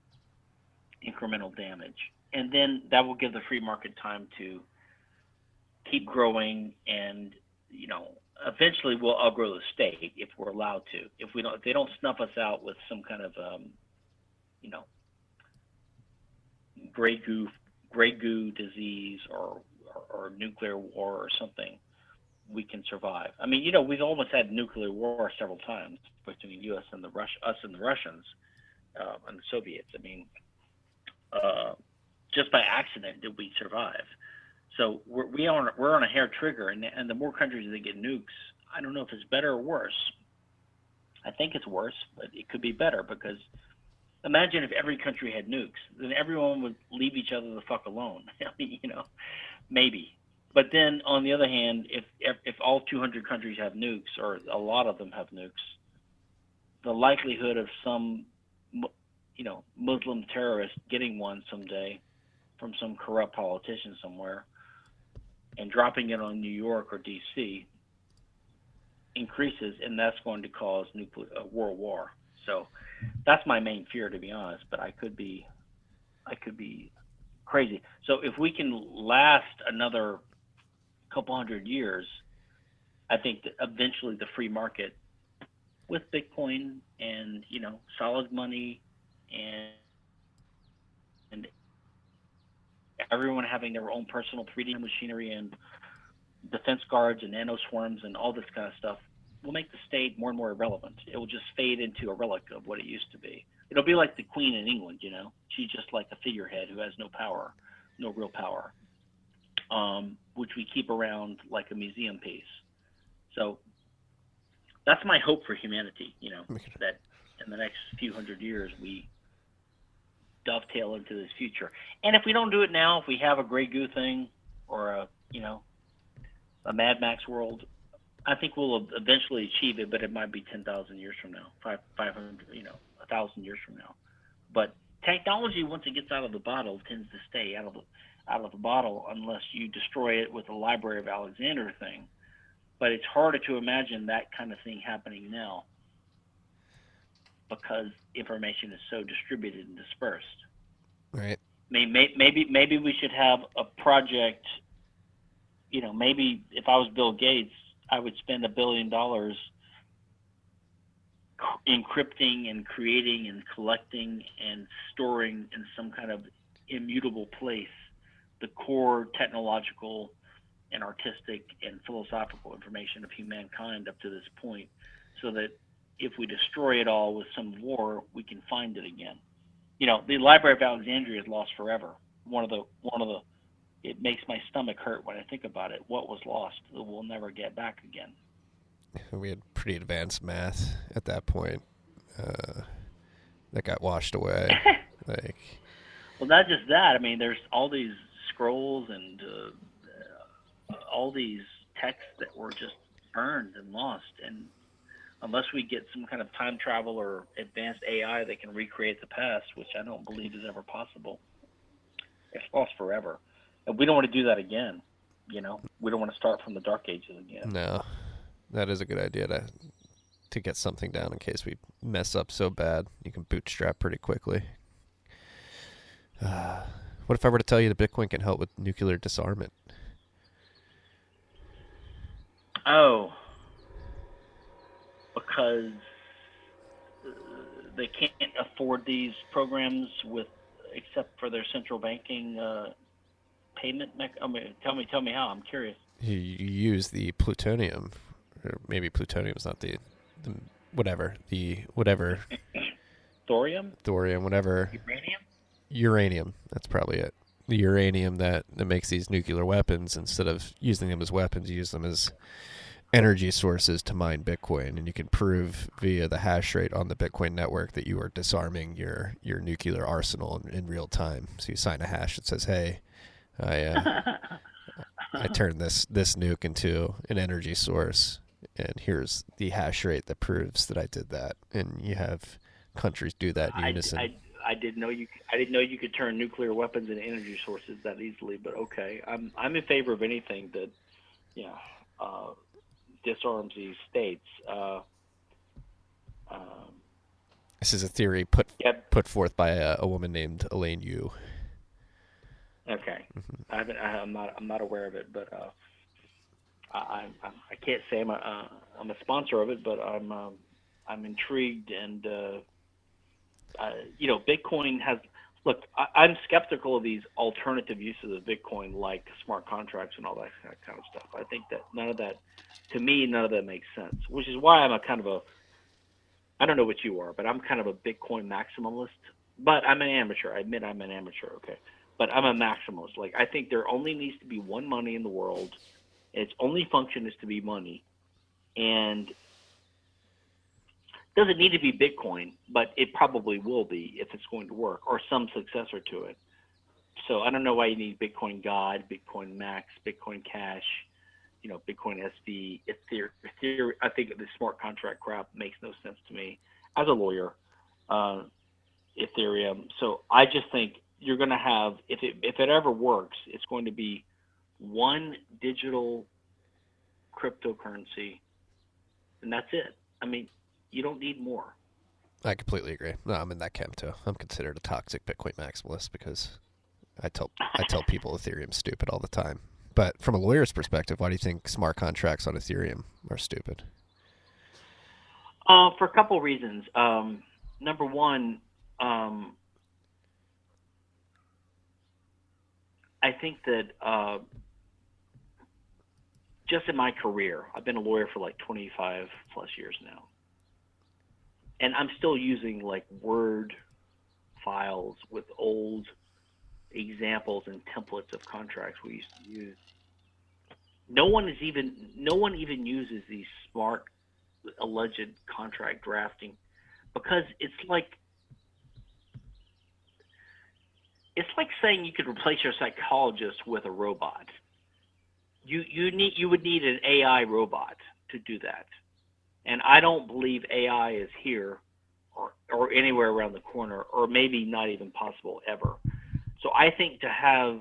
incremental damage. And then that will give the free market time to keep growing, and, you know, eventually we'll outgrow the state if we're allowed to. If they don't snuff us out with some kind of, you know, gray goo disease or nuclear war or something, we can survive. I mean, you know, we've almost had nuclear war several times between us and the Russians and the Soviets. I mean, just by accident did we survive. So we're on a hair trigger, and the more countries that get nukes, I don't know if it's better or worse. I think it's worse, but it could be better, because imagine if every country had nukes, then everyone would leave each other the fuck alone. I mean, you know, maybe. But then on the other hand, if all 200 countries have nukes, or a lot of them have nukes, the likelihood of some, you know, Muslim terrorist getting one someday from some corrupt politician somewhere and dropping it on New York or D.C. increases, and that's going to cause world war. So that's my main fear, to be honest. But I could be crazy. So if we can last another couple hundred years, I think that eventually the free market, with Bitcoin and, you know, solid money and everyone having their own personal 3D machinery and defense guards and nanoswarms and all this kind of stuff, will make the state more and more irrelevant. It will just fade into a relic of what it used to be. It'll be like the Queen in England, you know. She's just like a figurehead who has no power, no real power, which we keep around like a museum piece. So that's my hope for humanity, you know, that in the next few hundred years we dovetail into this future. And if we don't do it now, if we have a gray goo thing or a Mad Max world, I think we'll eventually achieve it, but it might be 10,000 years from now, 500, 1,000 years from now. But technology, once it gets out of the bottle, tends to stay out of the bottle unless you destroy it with the Library of Alexander thing. But it's harder to imagine that kind of thing happening now because information is so distributed and dispersed. Right. Maybe we should have a project. You know, maybe if I was Bill Gates, I would spend $1 billion encrypting and creating and collecting and storing in some kind of immutable place the core technological and artistic and philosophical information of humankind up to this point, so that if we destroy it all with some war, we can find it again. You know, the Library of Alexandria is lost forever. One of the it makes my stomach hurt when I think about it. What was lost that we'll never get back again. We had pretty advanced math at that point. That got washed away. Like, Well, not just that. I mean, there's all these scrolls and all these texts that were just burned and lost. And unless we get some kind of time travel or advanced AI that can recreate the past, which I don't believe is ever possible, it's lost forever. And we don't want to do that again. You know, we don't want to start from the dark ages again. no, that is a good idea to get something down in case we mess up so bad. You can bootstrap pretty quickly. What if I were to tell you that Bitcoin can help with nuclear disarmament? Oh, because they can't afford these programs except for their central banking payment. I mean, tell me how. I'm curious. You use the plutonium, or maybe plutonium's not the whatever Thorium, whatever. uranium. That's probably it. The uranium that makes these nuclear weapons, instead of using them as weapons, you use them as energy sources to mine Bitcoin. And you can prove via the hash rate on the Bitcoin network that you are disarming your nuclear arsenal in real time. So you sign a hash that says, hey, I turned this nuke into an energy source, and here's the hash rate that proves that I did that. And you have countries do that in unison. I didn't know you could turn nuclear weapons into energy sources that easily. But okay, I'm in favor of anything that, disarms these states. This is a theory put forth by a woman named Elaine Yu. Okay, I'm not aware of it, but I can't say I'm a sponsor of it, but I'm intrigued, and Bitcoin has. Look, I'm skeptical of these alternative uses of Bitcoin, like smart contracts and all that kind of stuff. I think that none of that makes sense, which is why I'm I don't know what you are, but I'm kind of a Bitcoin maximalist. But I'm an amateur. I admit I'm an amateur, okay? But I'm a maximalist. Like, I think there only needs to be one money in the world. Its only function is to be money. And it doesn't need to be Bitcoin, but it probably will be if it's going to work, or some successor to it. So I don't know why you need Bitcoin God, Bitcoin Max, Bitcoin Cash, Bitcoin SV, Ethereum. I think the smart contract crap makes no sense to me as a lawyer. Ethereum. So I just think you're going to have, if it ever works, it's going to be one digital cryptocurrency, and that's it. I mean, you don't need more. I completely agree. No, I'm in that camp too. I'm considered a toxic Bitcoin maximalist because I tell people Ethereum's stupid all the time. But from a lawyer's perspective, why do you think smart contracts on Ethereum are stupid? For a couple of reasons. Number one, I think that just in my career, I've been a lawyer for like 25 plus years now. And I'm still using like Word files with old examples and templates of contracts we used to use. No one even uses these smart alleged contract drafting because it's like saying you could replace your psychologist with a robot. You would need an AI robot to do that. And I don't believe AI is here or anywhere around the corner, or maybe not even possible ever. So I think to have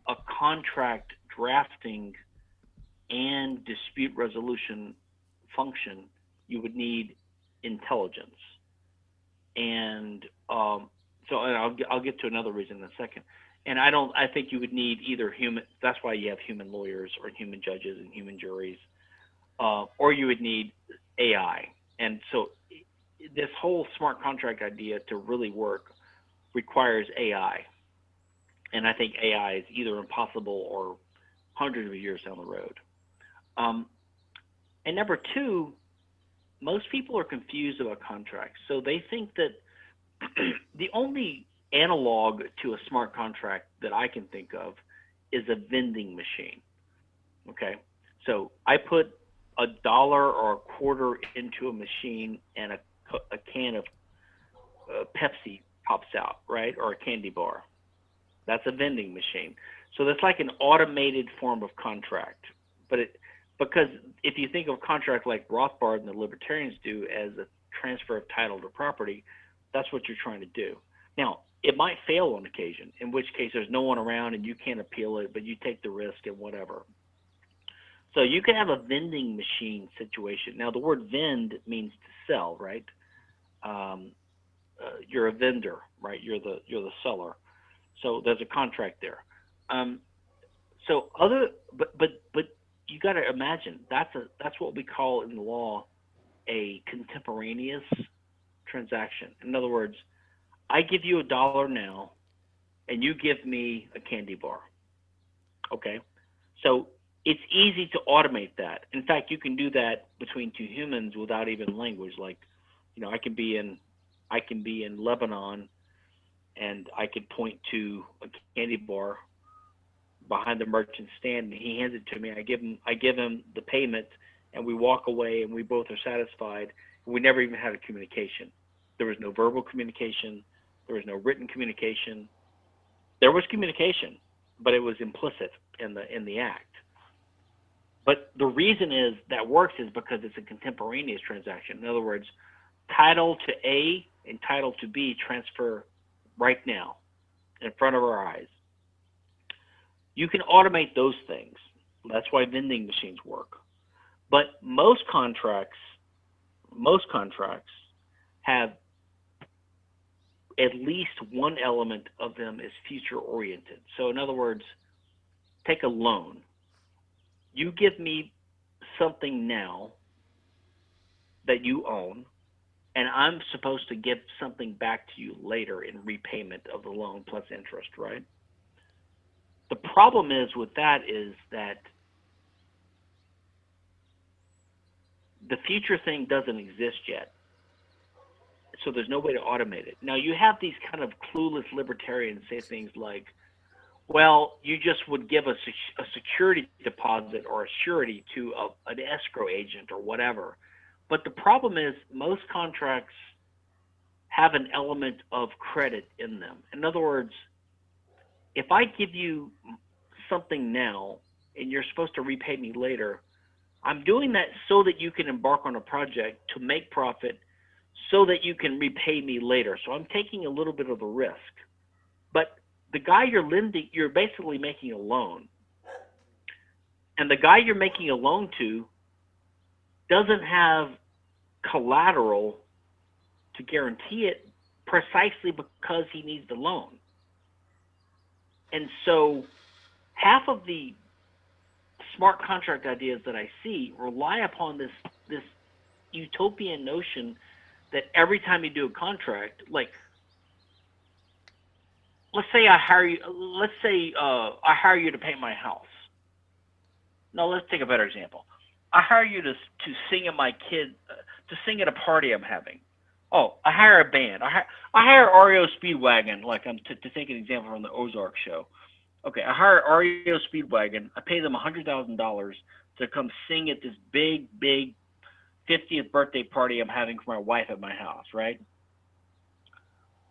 a contract drafting and dispute resolution function, you would need intelligence. And I'll get to another reason in a second. And I think you would need either human. That's why you have human lawyers or human judges and human juries, or you would need AI. And so this whole smart contract idea to really work requires AI. And I think AI is either impossible or hundreds of years down the road. And number two, most people are confused about contracts. So they think that the only analog to a smart contract that I can think of is a vending machine. Okay, so I put $1 or a quarter into a machine, and a can of Pepsi pops out, right, or a candy bar. That's a vending machine. So that's like an automated form of contract. Because if you think of contract like Rothbard and the libertarians do as a transfer of title to property, that's what you're trying to do. Now, it might fail on occasion, in which case there's no one around and you can't appeal it, but you take the risk and whatever. So you can have a vending machine situation. Now, the word vend means to sell, right? You're a vendor, right? You're the seller. So there's a contract there. But you got to imagine that's what we call in the law a contemporaneous transaction. In other words, I give you $1 now, and you give me a candy bar. Okay, so it's easy to automate that. In fact, you can do that between two humans without even language. Like, I can be in Lebanon, and I could point to a candy bar behind the merchant stand, and he hands it to me. I give him the payment, and we walk away, and we both are satisfied. We never even had a communication. There was no verbal communication. There was no written communication. There was communication, but it was implicit in the act. But the reason is that works is because it's a contemporaneous transaction. In other words, title to A and title to B transfer right now in front of our eyes. You can automate those things. That's why vending machines work. But most contracts have at least one element of them is future oriented. So in other words, take a loan. You give me something now that you own, and I'm supposed to give something back to you later in repayment of the loan plus interest, right? The problem is with that is that the future thing doesn't exist yet. So there's no way to automate it. Now, you have these kind of clueless libertarians say things like, well, you just would give a security deposit or a surety to an escrow agent or whatever. But the problem is most contracts have an element of credit in them. In other words, if I give you something now and you're supposed to repay me later, I'm doing that so that you can embark on a project to make profit so that you can repay me later. So I'm taking a little bit of a risk. But the guy you're basically making a loan. And the guy you're making a loan to doesn't have collateral to guarantee it precisely because he needs the loan. And so half of the smart contract ideas that I see rely upon this utopian notion that every time you do a contract, like let's say I hire you to paint my house. No, let's take a better example. I hire you to sing at to sing at a party I'm having. Oh, I hire a band. I hire REO Speedwagon, like to take an example from the Ozark show. Okay, I hire REO Speedwagon. I pay them $100,000 to come sing at this big 50th birthday party I'm having for my wife at my house, right?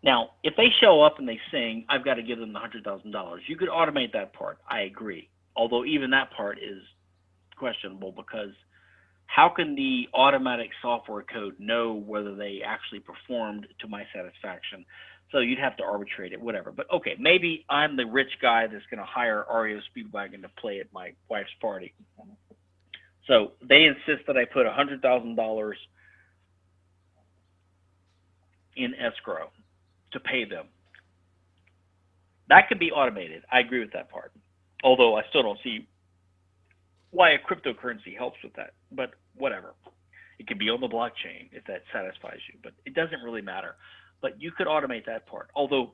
Now, if they show up and they sing, I've got to give them the $100,000. You could automate that part. I agree. Although even that part is questionable because how can the automatic software code know whether they actually performed to my satisfaction? So you'd have to arbitrate it, whatever. But okay, maybe I'm the rich guy that's going to hire REO Speedwagon to play at my wife's party. So they insist that I put $100,000 in escrow to pay them. That could be automated. I agree with that part. Although I still don't see why a cryptocurrency helps with that. But whatever. It can be on the blockchain if that satisfies you. But it doesn't really matter. But you could automate that part. Although,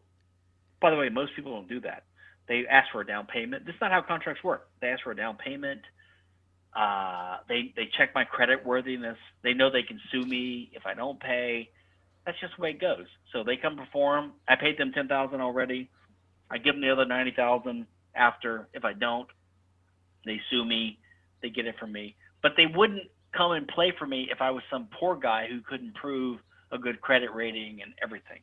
by the way, most people don't do that. They ask for a down payment. This is not how contracts work. They ask for a down payment. They check my credit worthiness. They know they can sue me if I don't pay. That's just the way it goes. So they come perform. I paid them $10,000 already. I give them the other $90,000 after. If I don't, they sue me, they get it from me. But they wouldn't come and play for me if I was some poor guy who couldn't prove a good credit rating and everything.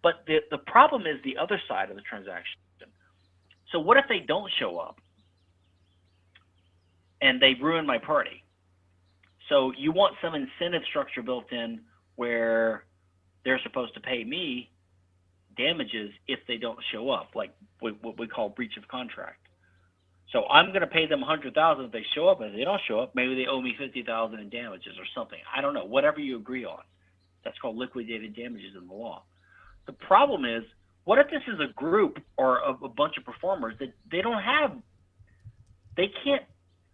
But the problem is the other side of the transaction. So what if they don't show up and they ruin my party? So you want some incentive structure built in where they're supposed to pay me damages if they don't show up, like what we call breach of contract. So I'm going to pay them $100,000 if they show up. And if they don't show up, maybe they owe me $50,000 in damages or something. I don't know. Whatever you agree on. That's called liquidated damages in the law. The problem is, what if this is a group or a bunch of performers that they can't,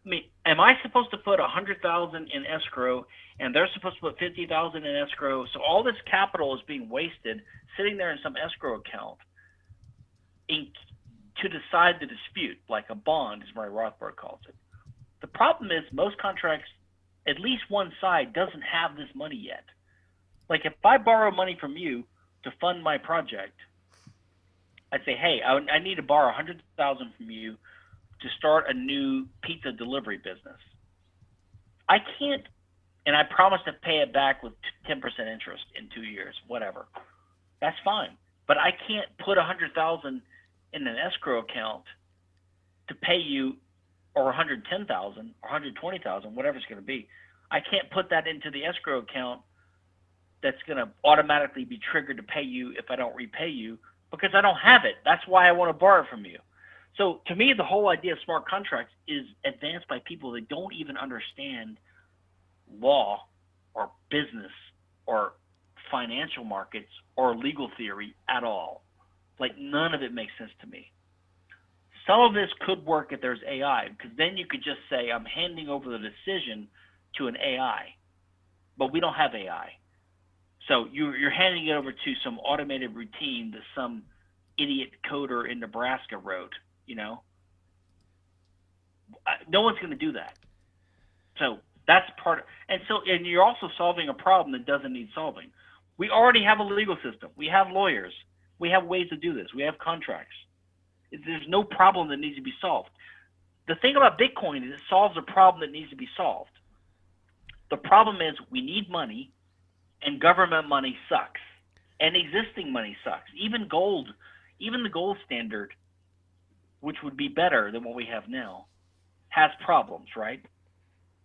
I mean, am I supposed to put $100,000 in escrow and they're supposed to put $50,000 in escrow? So all this capital is being wasted sitting there in some escrow account to decide the dispute, like a bond, as Murray Rothbard calls it. The problem is most contracts, at least one side doesn't have this money yet. Like if I borrow money from you to fund my project, I'd say, hey, I need to borrow $100,000 from you to start a new pizza delivery business. I can't, and I promise to pay it back with 10% interest in 2 years, whatever. That's fine. But I can't put $100,000 in an escrow account to pay you, or $110,000 or $120,000, whatever it's going to be. I can't put that into the escrow account that's going to automatically be triggered to pay you if I don't repay you, because I don't have it. That's why I want to borrow from you. So to me, the whole idea of smart contracts is advanced by people that don't even understand law or business or financial markets or legal theory at all. Like none of it makes sense to me. Some of this could work if there's AI, because then you could just say, I'm handing over the decision to an AI, but we don't have AI. So you're handing it over to some automated routine that some idiot coder in Nebraska wrote, you know? No one's going to do that. So that's and you're also solving a problem that doesn't need solving. We already have a legal system. We have lawyers. We have ways to do this. We have contracts. There's no problem that needs to be solved. The thing about Bitcoin is it solves a problem that needs to be solved. The problem is we need money, and government money sucks, and existing money sucks. Even the gold standard, which would be better than what we have now, has problems, right?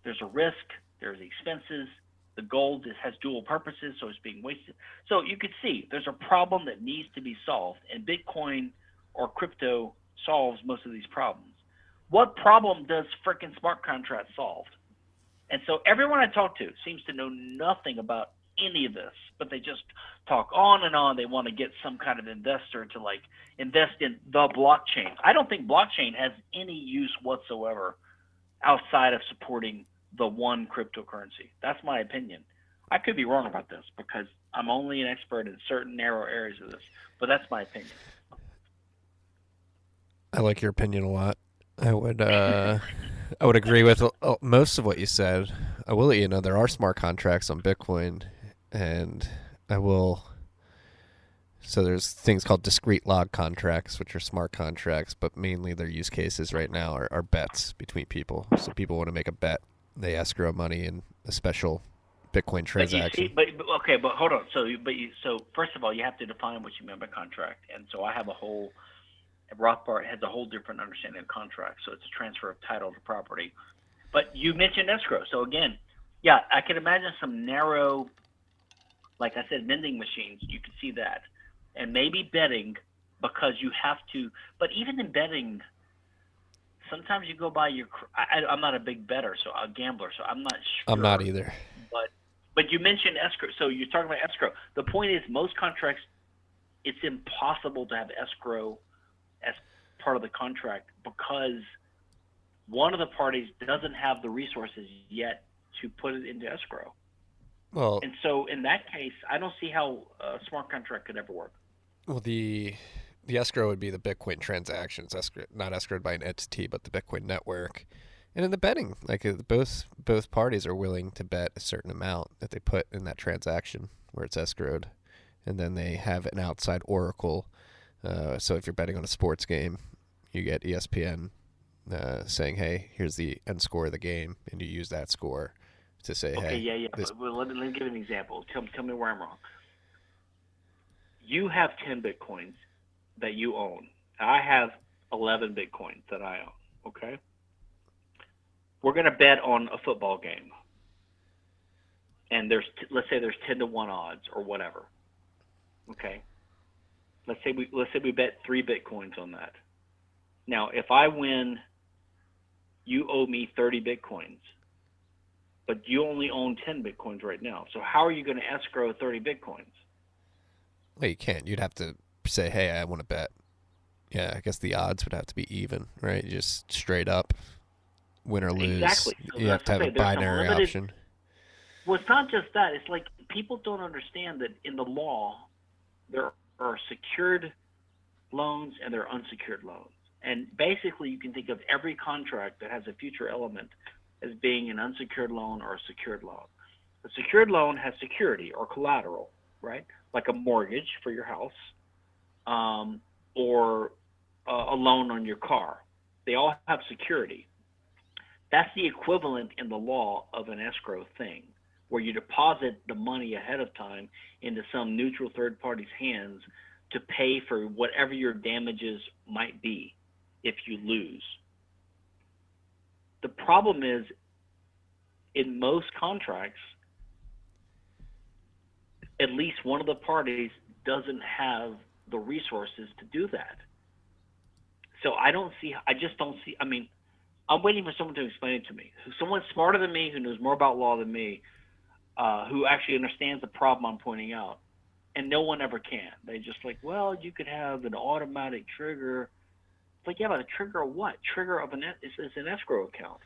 There's a risk, there's expenses, the gold has dual purposes, so it's being wasted. So you could see there's a problem that needs to be solved, and Bitcoin or crypto solves most of these problems. What problem does frickin' smart contracts solve? And so everyone I talk to seems to know nothing about any of this, but they just talk on and on. They want to get some kind of investor to like invest in the blockchain. I don't think blockchain has any use whatsoever outside of supporting the one cryptocurrency. That's my opinion. I could be wrong about this because I'm only an expert in certain narrow areas of this, but that's my opinion. I like your opinion a lot. I would agree with most of what you said. I will let you know there are smart contracts on Bitcoin, and so there's things called discrete log contracts, which are smart contracts, but mainly their use cases right now are bets between people. So people want to make a bet. They escrow money in a special Bitcoin transaction. But hold on. So first of all, you have to define what you mean by contract. And so I have Rothbard has a whole different understanding of contract. So it's a transfer of title to property. But you mentioned escrow. So again, yeah, I can imagine some narrow, like I said, vending machines. You can see that. And maybe betting, because you have to, but even in betting, sometimes you go by I'm not a big bettor, so a gambler, so I'm not sure. I'm not either. But you mentioned escrow, so you're talking about escrow. The point is, most contracts, it's impossible to have escrow as part of the contract because one of the parties doesn't have the resources yet to put it into escrow. Well, and so in that case, I don't see how a smart contract could ever work. Well, the escrow would be the Bitcoin transactions, not escrowed by an entity, but the Bitcoin network. And in the betting, like both parties are willing to bet a certain amount that they put in that transaction where it's escrowed, and then they have an outside oracle. So if you're betting on a sports game, you get ESPN saying, "Hey, here's the end score of the game," and you use that score to say, Okay, "Hey, yeah. this." But let me give you an example. Tell me where I'm wrong. You have 10 Bitcoins that you own. I have 11 Bitcoins that I own, okay? We're going to bet on a football game. And let's say there's 10-1 odds or whatever. Okay? Let's say we bet 3 Bitcoins on that. Now, if I win, you owe me 30 Bitcoins. But you only own 10 Bitcoins right now. So how are you going to escrow 30 Bitcoins? Well, you can't. You'd have to say, "Hey, I want to bet." Yeah, I guess the odds would have to be even, right? Just straight up, win or lose. Exactly. So you have to have a binary option. Well, it's not just that. It's like people don't understand that in the law, there are secured loans and there are unsecured loans. And basically, you can think of every contract that has a future element as being an unsecured loan or a secured loan. A secured loan has security or collateral, right? Like a mortgage for your house or a loan on your car. They all have security. That's the equivalent in the law of an escrow thing, where you deposit the money ahead of time into some neutral third party's hands to pay for whatever your damages might be if you lose. The problem is, in most contracts, at least one of the parties doesn't have the resources to do that. So I just don't see, I'm waiting for someone to explain it to me. Someone smarter than me, who knows more about law than me, who actually understands the problem I'm pointing out. And no one ever can. They just like, well, you could have an automatic trigger. It's like, yeah, but a trigger of what? Trigger of it's an escrow account.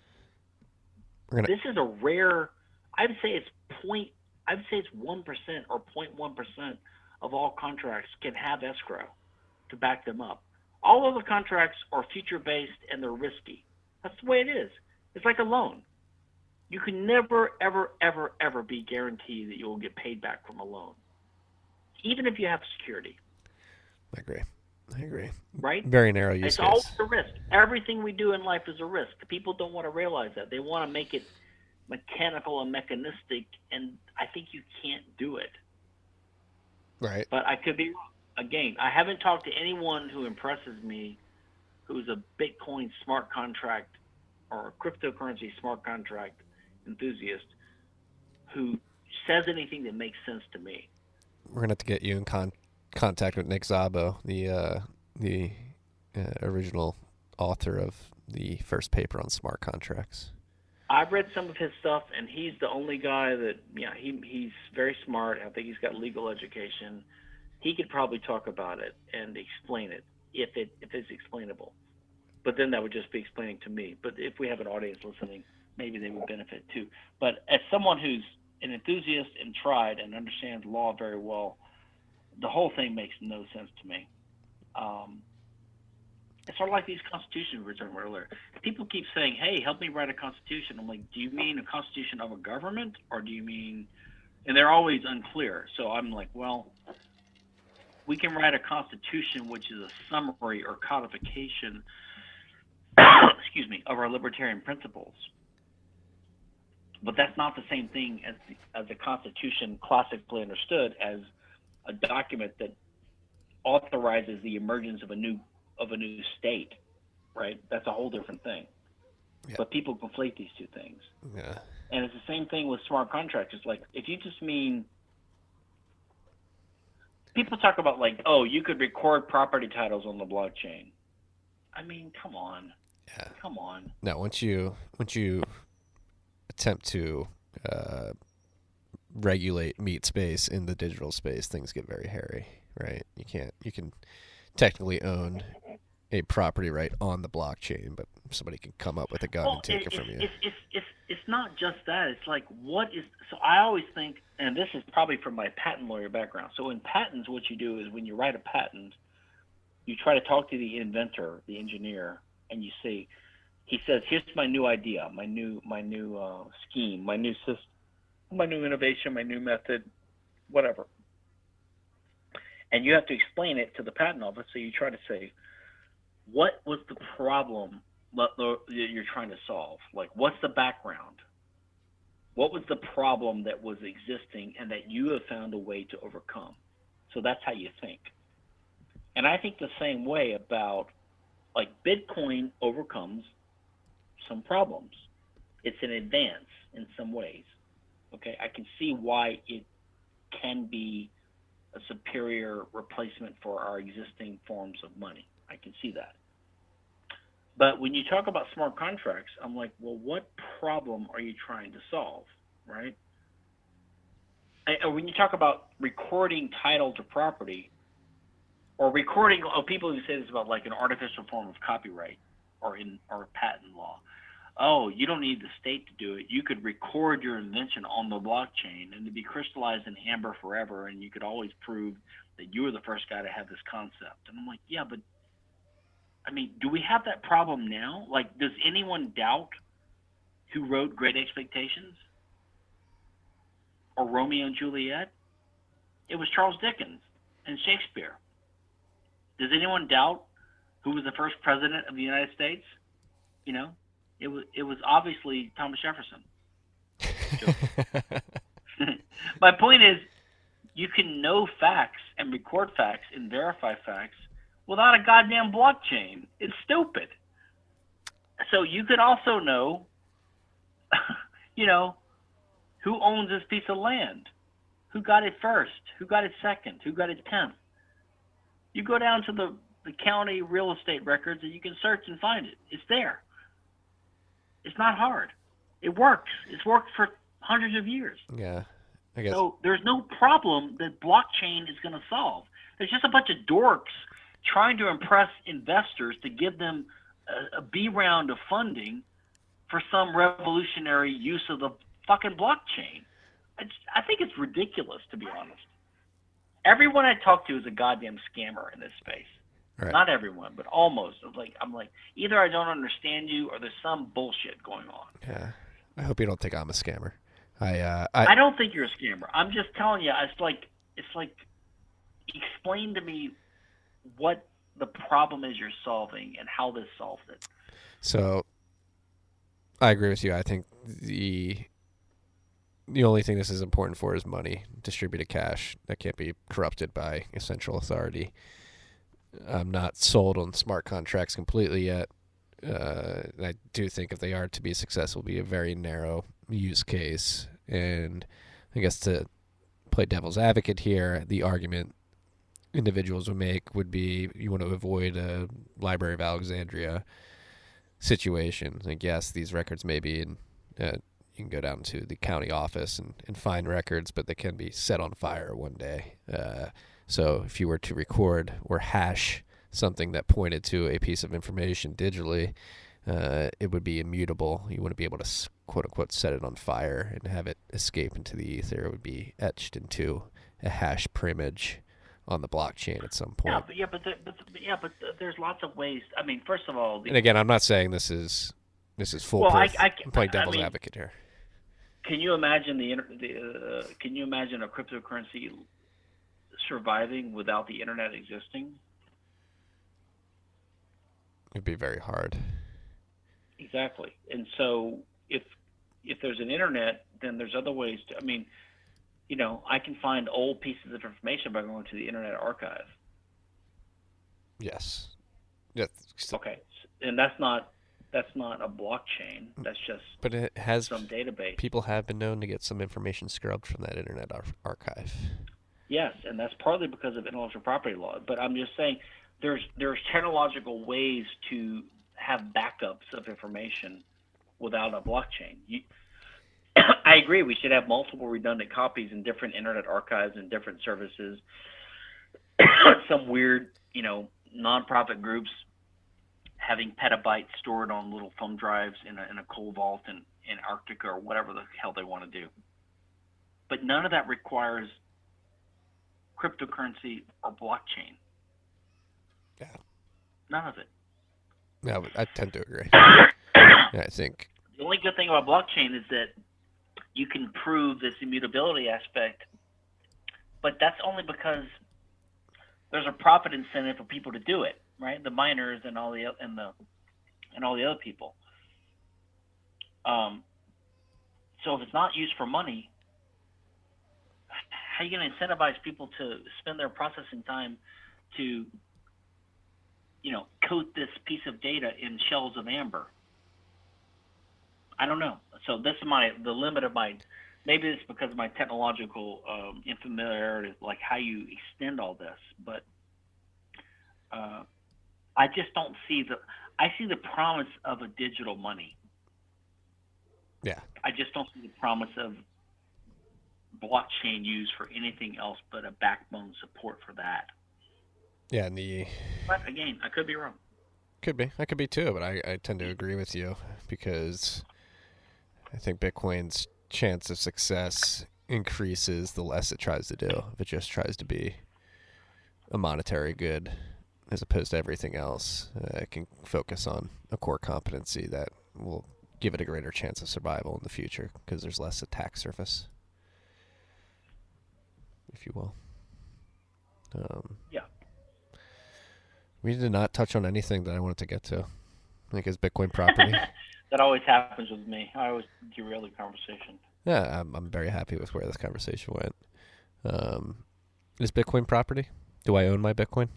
This is a rare, I'd say it's 1% or 0.1% of all contracts can have escrow to back them up. All of the contracts are future-based and they're risky. That's the way it is. It's like a loan. You can never, ever, ever, ever be guaranteed that you will get paid back from a loan, even if you have security. I agree. Right? Very narrow use case. It's always a risk. Everything we do in life is a risk. People don't want to realize that. They want to make it mechanical and mechanistic, and I think you can't do it. Right. But I could be wrong. Again, I haven't talked to anyone who impresses me who's a Bitcoin smart contract or a cryptocurrency smart contract enthusiast who says anything that makes sense to me. We're gonna have to get you in contact with Nick Szabo, the original author of the first paper on smart contracts. I've read some of his stuff, and he's the only guy that, he's very smart. I think he's got legal education. He could probably talk about it and explain it if it's explainable. But then that would just be explaining to me. But if we have an audience listening, maybe they would benefit too. But as someone who's an enthusiast and tried and understands law very well, the whole thing makes no sense to me. It's sort of like these constitutions we were talking about earlier. People keep saying, hey, help me write a constitution. I'm like, do you mean a constitution of a government, or do you mean, and they're always unclear. So I'm like, well, we can write a constitution which is a summary or codification excuse me, of our libertarian principles. But that's not the same thing as the Constitution classically understood as a document that authorizes the emergence of a new state, right? That's a whole different thing. Yeah. But people conflate these two things. Yeah. And it's the same thing with smart contracts. It's like, if you just mean, people talk about like, oh, you could record property titles on the blockchain. I mean, come on. Yeah. Come on. No, once you attempt to regulate meat space in the digital space, things get very hairy, right? You can technically own a property right on the blockchain, but somebody can come up with a gun and take it from you. It's not just that. It's like, so I always think, and this is probably from my patent lawyer background. So in patents, what you do is when you write a patent, you try to talk to the inventor, the engineer, and you say, he says, here's my new idea, my new scheme, my new system, my new innovation, my new method, whatever. And you have to explain it to the patent office. So you try to say, what was the problem that you're trying to solve? Like, what's the background? What was the problem that was existing and that you have found a way to overcome? So that's how you think. And I think the same way about, like, Bitcoin overcomes some problems. It's an advance in some ways. Okay, I can see why it can be a superior replacement for our existing forms of money. I can see that. But when you talk about smart contracts, I'm like, well, what problem are you trying to solve, right? And when you talk about recording title to property, or recording, people who say this about like an artificial form of copyright or patent law. Oh, you don't need the state to do it. You could record your invention on the blockchain and it'd be crystallized in amber forever, and you could always prove that you were the first guy to have this concept. And I'm like, yeah, but I mean, do we have that problem now? Like, does anyone doubt who wrote Great Expectations or Romeo and Juliet? It was Charles Dickens and Shakespeare. Does anyone doubt who was the first president of the United States? You know, it was obviously Thomas Jefferson. My point is, you can know facts and record facts and verify facts without a goddamn blockchain. It's stupid. So you could also know, you know, who owns this piece of land, who got it first, who got it second, who got it 10th. You go down to the county real estate records and you can search and find it. It's there. It's not hard. It works. It's worked for hundreds of years. Yeah, I guess. So there's no problem that blockchain is going to solve. There's just a bunch of dorks trying to impress investors to give them a B round of funding for some revolutionary use of the fucking blockchain. I think it's ridiculous, to be honest. Everyone I talk to is a goddamn scammer in this space. Right. Not everyone, but almost. I'm like, either I don't understand you or there's some bullshit going on. Yeah, I hope you don't think I'm a scammer. I don't think you're a scammer. I'm just telling you. It's like explain to me what the problem is you're solving and how this solves it. So I agree with you. I think the only thing this is important for is money, distributed cash that can't be corrupted by a central authority. I'm not sold on smart contracts completely yet. I do think if they are to be successful, it'll be a very narrow use case. And I guess to play devil's advocate here, the argument individuals would make would be you want to avoid a Library of Alexandria situation. Like, yes, these records may be in, you can go down to the county office and find records, but they can be set on fire one day. So if you were to record or hash something that pointed to a piece of information digitally, it would be immutable. You wouldn't be able to, quote unquote, set it on fire and have it escape into the ether. It would be etched into a hash primage on the blockchain at some point. But there's lots of ways. I mean, first of all, and again, I'm not saying this is foolproof. I'm playing devil's advocate here. Can you imagine can you imagine a cryptocurrency surviving without the internet existing? It'd be very hard. Exactly. And so if there's an internet, then there's other ways to, I mean, you know, I can find old pieces of information by going to the Internet Archive. Yes. Yeah. Okay. And that's not a blockchain. That's just but it has some database. People have been known to get some information scrubbed from that Internet Archive. Yes, and that's partly because of intellectual property law. But I'm just saying there's technological ways to have backups of information without a blockchain. I agree. We should have multiple redundant copies in different Internet archives and different services. Some weird, you know, nonprofit groups having petabytes stored on little thumb drives in a coal vault in Antarctica or whatever the hell they want to do. But none of that requires cryptocurrency or blockchain. Yeah. None of it. No, but I tend to agree. I think the only good thing about blockchain is that you can prove this immutability aspect, but that's only because there's a profit incentive for people to do it, right? The miners and all the other people. So if it's not used for money, how are you going to incentivize people to spend their processing time to, coat this piece of data in shells of amber? I don't know. So this is the limit of my. Maybe it's because of my technological infamiliarity, like how you extend all this. But I just don't see I see the promise of a digital money. Yeah. I just don't see the promise of blockchain used for anything else but a backbone support for that. Yeah, But again, I could be wrong. Could be. I could be too, but I tend to agree with you because I think Bitcoin's chance of success increases the less it tries to do. If it just tries to be a monetary good as opposed to everything else, it can focus on a core competency that will give it a greater chance of survival in the future because there's less attack surface, if you will. Yeah. We did not touch on anything that I wanted to get to. I think is Bitcoin property. That always happens with me. I always derail the conversation. Yeah, I'm very happy with where this conversation went. Is Bitcoin property? Do I own my Bitcoin?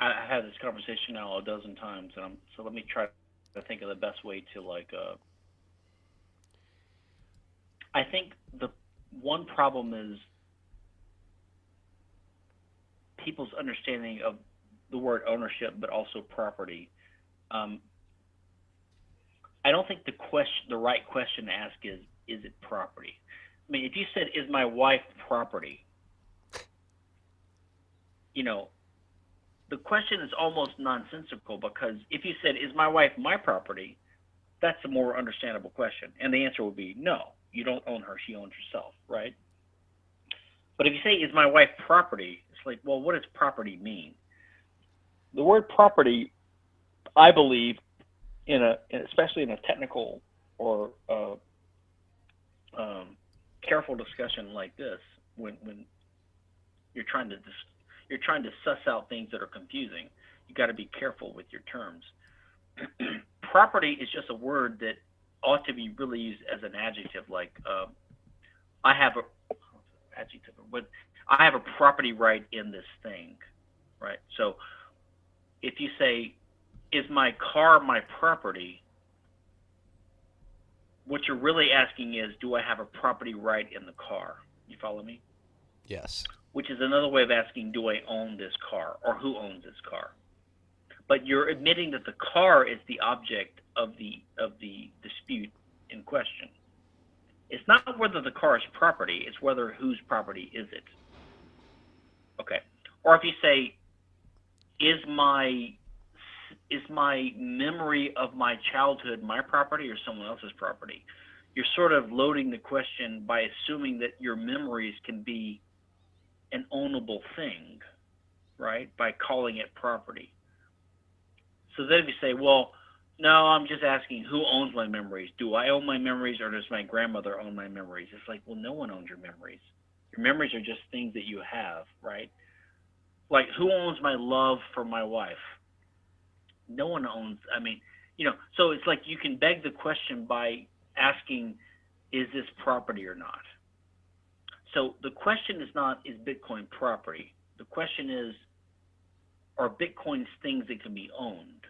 I had this conversation now a dozen times, and so let me try to think of the best way to I think the one problem is people's understanding of the word ownership, but also property. I don't think the right question to ask is it property? I mean, if you said, is my wife property? The question is almost nonsensical, because if you said, is my wife my property? That's a more understandable question. And the answer would be no, you don't own her, she owns herself, right? But if you say, is my wife property? It's like, well, what does property mean? The word property, I believe, especially in a technical or careful discussion like this, when you're trying to suss out things that are confusing, you got to be careful with your terms. Property is just a word that ought to be really used as an adjective, like I have a property right in this thing, right? So if you say, is my car my property? What you're really asking is, do I have a property right in the car? You follow me? Yes. Which is another way of asking, do I own this car, or who owns this car? But you're admitting that the car is the object of the dispute in question. It's not whether the car is property, it's whether whose property is it. Okay. Or if you say, is my memory of my childhood my property or someone else's property? You're sort of loading the question by assuming that your memories can be an ownable thing, right? By calling it property. So then if you say, well, no, I'm just asking who owns my memories. Do I own my memories, or does my grandmother own my memories? It's like, well, no one owns your memories. Your memories are just things that you have, right? Like, who owns my love for my wife? No one owns, so it's like you can beg the question by asking, is this property or not? So the question is not, is Bitcoin property? The question is, are Bitcoins things that can be owned,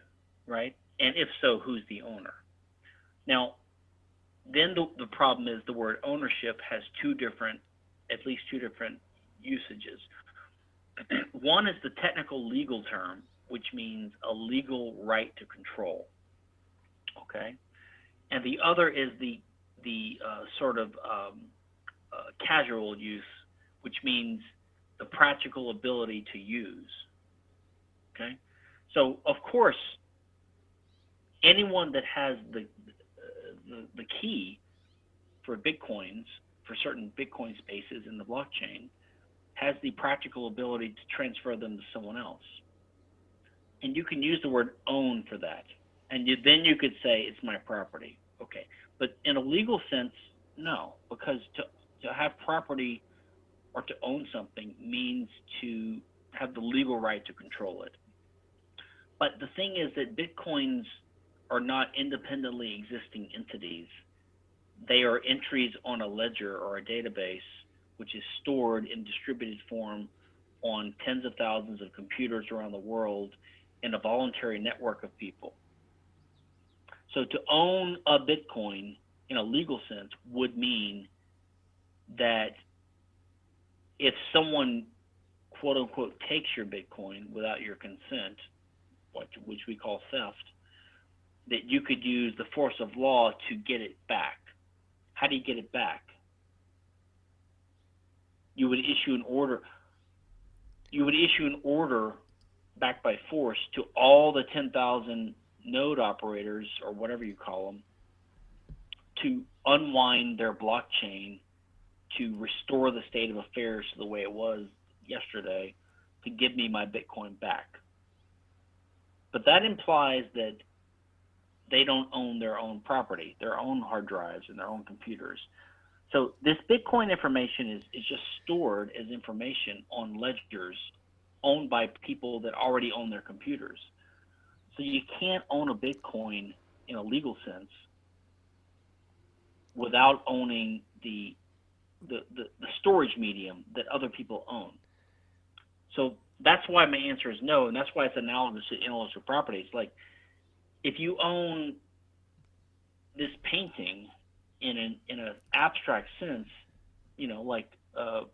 right? And if so, who's the owner? Now, then the problem is the word ownership has at least two different usages. One is the technical legal term, which means a legal right to control, okay? And the other is the sort of casual use, which means the practical ability to use, okay? So, of course, anyone that has the key for Bitcoins, for certain Bitcoin spaces in the blockchain, has the practical ability to transfer them to someone else. And you can use the word own for that. And then you could say it's my property. Okay. But in a legal sense, no, because To have property or to own something means to have the legal right to control it. But the thing is that Bitcoins are not independently existing entities. They are entries on a ledger or a database, which is stored in distributed form on tens of thousands of computers around the world in a voluntary network of people. So to own a Bitcoin in a legal sense would mean that if someone, quote unquote, takes your Bitcoin without your consent, which we call theft, that you could use the force of law to get it back. How do you get it back? You would issue an order. You would issue an order back by force to all the 10,000 node operators, or whatever you call them, to unwind their blockchain, to restore the state of affairs to the way it was yesterday, to give me my Bitcoin back. But that implies that they don't own their own property, their own hard drives and their own computers. So this Bitcoin information is just stored as information on ledgers owned by people that already own their computers. So you can't own a Bitcoin in a legal sense without owning the storage medium that other people own. So that's why my answer is no, and that's why it's analogous to intellectual property. It's like, if you own this painting in an abstract sense, you know, like the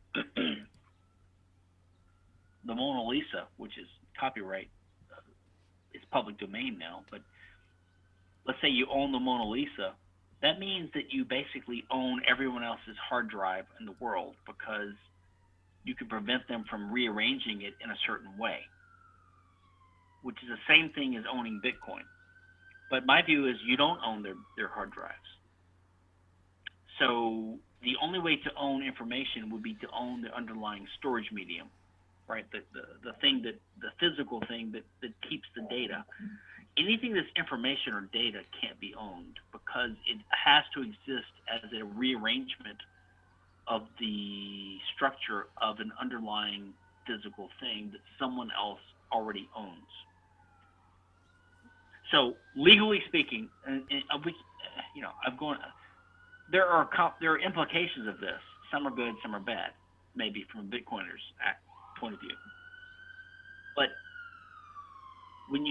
Mona Lisa, which is copyright, it's public domain now, but let's say you own the Mona Lisa, that means that you basically own everyone else's hard drive in the world, because you can prevent them from rearranging it in a certain way, which is the same thing as owning Bitcoin. But my view is you don't own their hard drives. So the only way to own information would be to own the underlying storage medium, right? The thing that, the physical thing that keeps the data. Anything that's information or data can't be owned, because it has to exist as a rearrangement of the structure of an underlying physical thing that someone else already owns. So legally speaking, you know, there are implications of this. Some are good, some are bad, maybe from a Bitcoiner's point of view. But when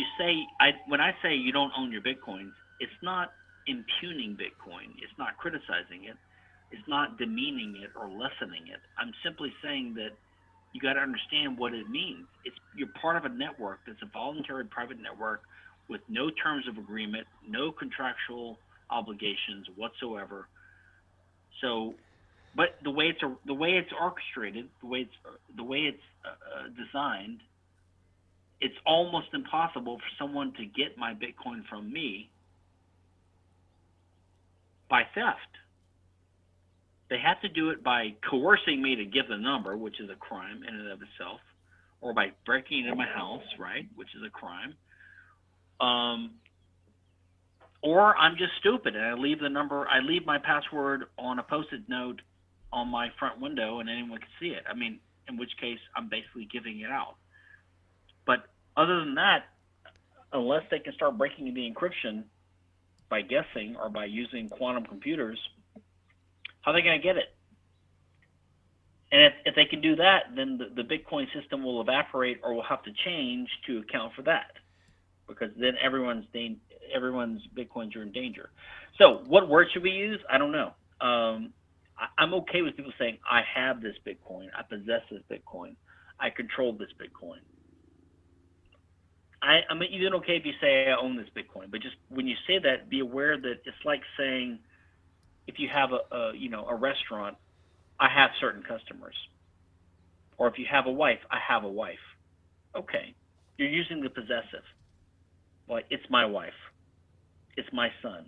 I say you don't own your Bitcoins, it's not impugning Bitcoin. It's not criticizing it. It's not demeaning it or lessening it. I'm simply saying that you got to understand what it means. You're part of a network that's a voluntary private network with no terms of agreement, no contractual obligations whatsoever. So, but the way it's orchestrated, the way it's designed, it's almost impossible for someone to get my Bitcoin from me by theft. They have to do it by coercing me to give the number, which is a crime in and of itself, or by breaking into my house, right, which is a crime. Or I'm just stupid and I leave my password on a Post-it note on my front window and anyone can see it. I mean, in which case I'm basically giving it out. But other than that, unless they can start breaking the encryption by guessing or by using quantum computers, how are they going to get it? And if they can do that, then the Bitcoin system will evaporate or will have to change to account for that, because then everyone's Bitcoins are in danger. So what word should we use? I don't know. I'm okay with people saying, I have this Bitcoin, I possess this Bitcoin, I control this Bitcoin. I'm even okay if you say I own this Bitcoin, but just when you say that, be aware that it's like saying, if you have a restaurant, I have certain customers. Or if you have a wife, I have a wife. Okay, you're using the possessive. Like, it's my wife. It's my son.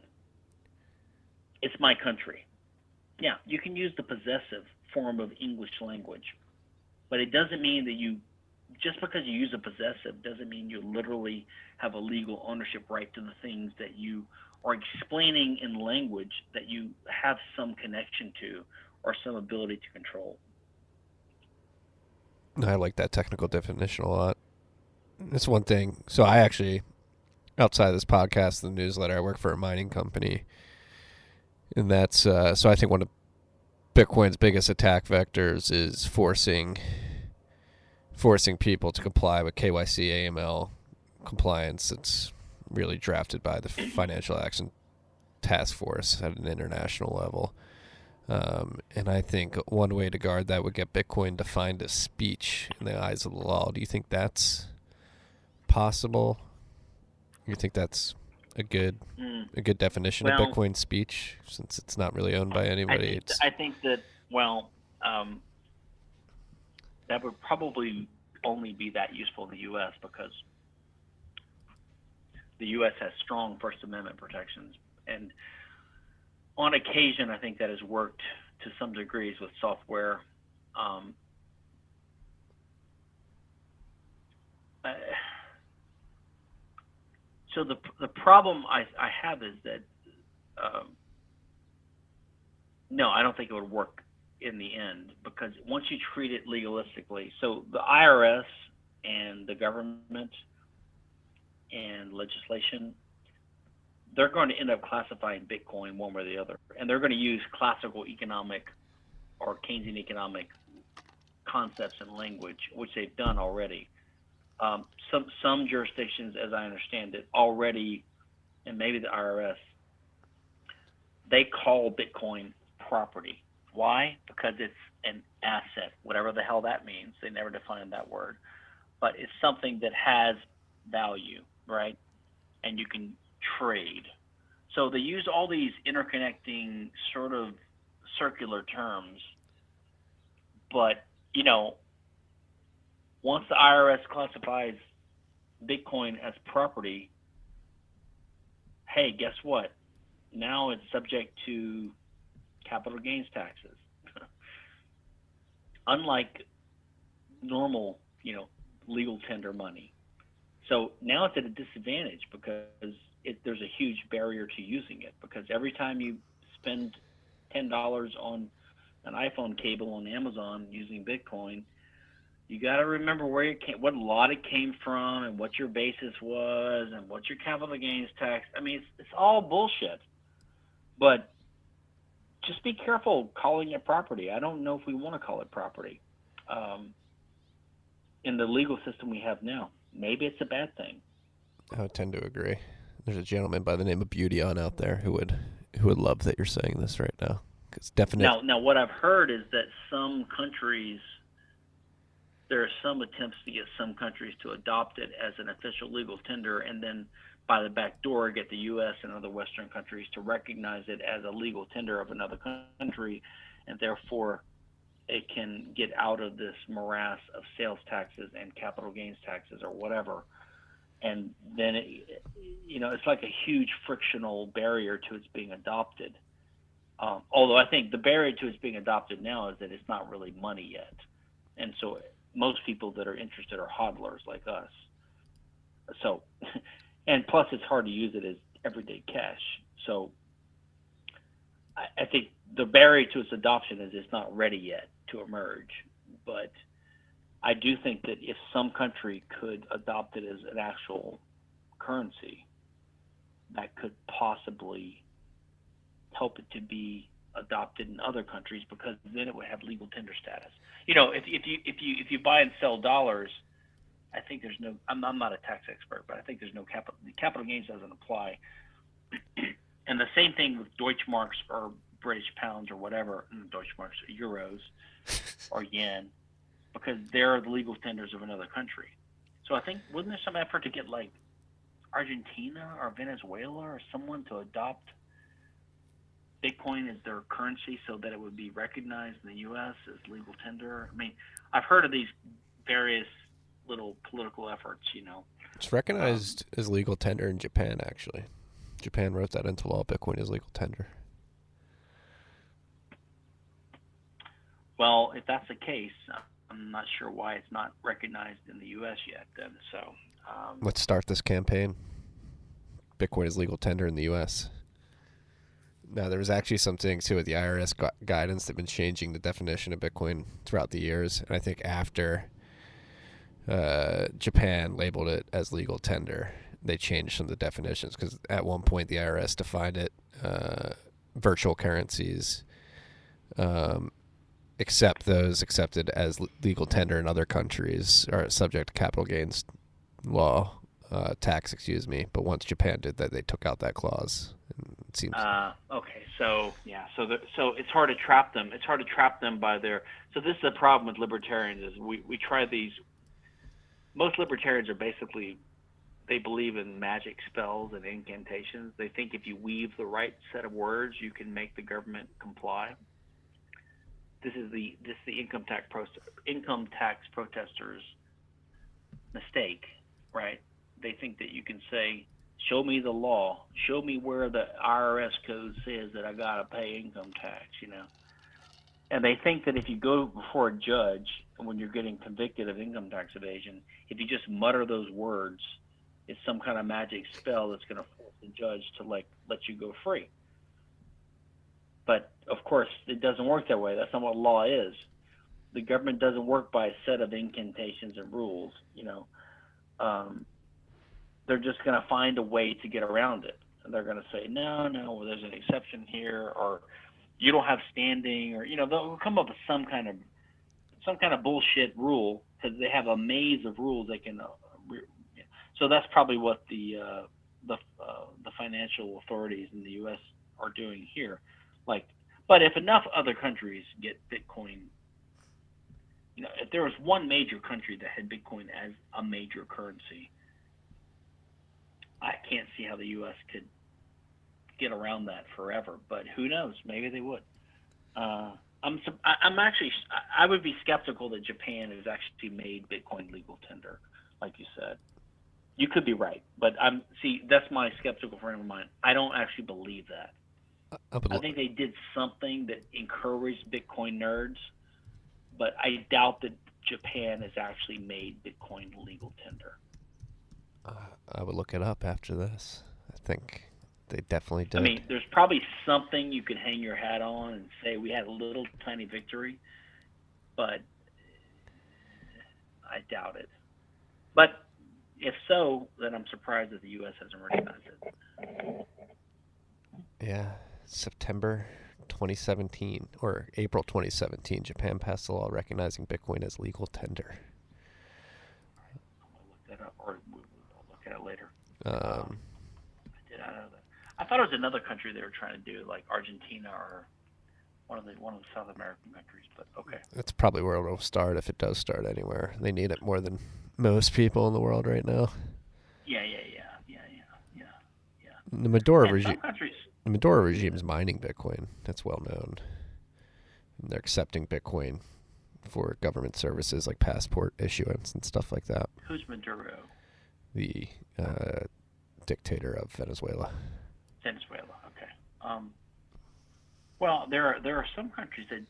It's my country. Yeah, you can use the possessive form of English language, but it doesn't mean that just because you use a possessive doesn't mean you literally have a legal ownership right to the things that you are explaining in language that you have some connection to or some ability to control. I like that technical definition a lot. It's one thing. So I actually, outside of this podcast, the newsletter, I work for a mining company. And that's, so I think one of Bitcoin's biggest attack vectors is forcing people to comply with KYC AML compliance. It's really drafted by the Financial Action Task Force at an international level. And I think one way to guard that would get Bitcoin defined as speech in the eyes of the law. Do you think that's possible? You think that's a good definition of Bitcoin speech, since it's not really owned by anybody? I think that, that would probably only be that useful in the U.S. because the U.S. has strong First Amendment protections. And on occasion, I think that has worked to some degrees with software. So the problem I have is that, no, I don't think it would work in the end, because once you treat it legalistically, so the IRS and the government and legislation, they're going to end up classifying Bitcoin one way or the other. And they're going to use classical economic or Keynesian economic concepts and language, which they've done already. Some jurisdictions, as I understand it, already, and maybe the IRS, they call Bitcoin property. Why? Because it's an asset, whatever the hell that means. They never define that word. But it's something that has value, right? And you can trade. So they use all these interconnecting sort of circular terms. But, once the IRS classifies Bitcoin as property, hey, guess what? Now it's subject to capital gains taxes. Unlike normal, legal tender money. So now it's at a disadvantage because there's a huge barrier to using it, because every time you spend $10 on an iPhone cable on Amazon using Bitcoin, you got to remember what lot it came from, and what your basis was, and what your capital gains tax. I mean, it's all bullshit. But just be careful calling it property. I don't know if we want to call it property. In the legal system we have now, maybe it's a bad thing. I would tend to agree. There's a gentleman by the name of Beauty On out there who would love that you're saying this right now. Cause Now, what I've heard is that some countries, there are some attempts to get some countries to adopt it as an official legal tender, and then by the back door get the U.S. and other Western countries to recognize it as a legal tender of another country, and therefore it can get out of this morass of sales taxes and capital gains taxes or whatever. And then, it's like a huge frictional barrier to its being adopted. Although I think the barrier to its being adopted now is that it's not really money yet. And so most people that are interested are hodlers like us. So, and plus it's hard to use it as everyday cash. So I think the barrier to its adoption is it's not ready yet to emerge. But I do think that if some country could adopt it as an actual currency, that could possibly help it to be adopted in other countries, because then it would have legal tender status. If you buy and sell dollars, I think there's no. I'm not a tax expert, but I think there's no capital gains doesn't apply. And the same thing with Deutschmarks or British pounds or whatever, Deutschmarks or euros or yen, because they're the legal tenders of another country. So I think, wasn't there some effort to get like Argentina or Venezuela or someone to adopt Bitcoin as their currency so that it would be recognized in the U.S. as legal tender? I mean, I've heard of these various little political efforts, It's recognized as legal tender in Japan, actually. Japan wrote that into law. Bitcoin is legal tender. Well, if that's the case, I'm not sure why it's not recognized in the U.S. yet then. So let's start this campaign. Bitcoin is legal tender in the U.S. No, there was actually some things too with the IRS guidance. They've been changing the definition of Bitcoin throughout the years, and I think after Japan labeled it as legal tender, they changed some of the definitions, because at one point the IRS defined it virtual currencies, except those accepted as legal tender in other countries are subject to capital gains law tax. Excuse me. But once Japan did that, they took out that clause. It seems. Okay, so yeah, so it's hard to trap them. It's hard to trap them by their. So this is the problem with libertarians: is we try these. Most libertarians are basically, they believe in magic spells and incantations. They think if you weave the right set of words, you can make the government comply. This is the income tax protesters' mistake, right? They think that you can say, show me the law, show me where the IRS code says that I gotta pay income tax, And they think that if you go before a judge when you're getting convicted of income tax evasion, if you just mutter those words, it's some kind of magic spell that's going to force the judge to let you go free. But of course, it doesn't work that way. That's not what law is. The government doesn't work by a set of incantations and rules. They're just going to find a way to get around it. And they're going to say, no, well, there's an exception here, or you don't have standing, or they'll come up with some kind of bullshit rule, because they have a maze of rules they can. So that's probably what the financial authorities in the U.S. are doing here. But if enough other countries get Bitcoin, if there was one major country that had Bitcoin as a major currency, I can't see how the U.S. could get around that forever. But who knows? Maybe they would. I would be skeptical that Japan has actually made Bitcoin legal tender, like you said. You could be right, but that's my skeptical frame of mind. I don't actually believe that. I think they did something that encouraged Bitcoin nerds, but I doubt that Japan has actually made Bitcoin legal tender. I would look it up after this. I think they definitely did. I mean, there's probably something you could hang your hat on and say we had a little tiny victory, but I doubt it. But if so, then I'm surprised that the U.S. hasn't recognized it. Yeah, September 2017 or April 2017, Japan passed a law recognizing Bitcoin as legal tender. I'm gonna look that up, or we'll look at it later. I thought it was another country they were trying to do, like Argentina or one of the South American countries. But okay, that's probably where it'll start, if it does start anywhere. They need it more than most people in the world right now. Yeah. The Maduro regime. The Maduro regime is mining Bitcoin. That's well known. And they're accepting Bitcoin for government services like passport issuance and stuff like that. Who's Maduro? The dictator of Venezuela. Venezuela. Okay. Well, there are some countries that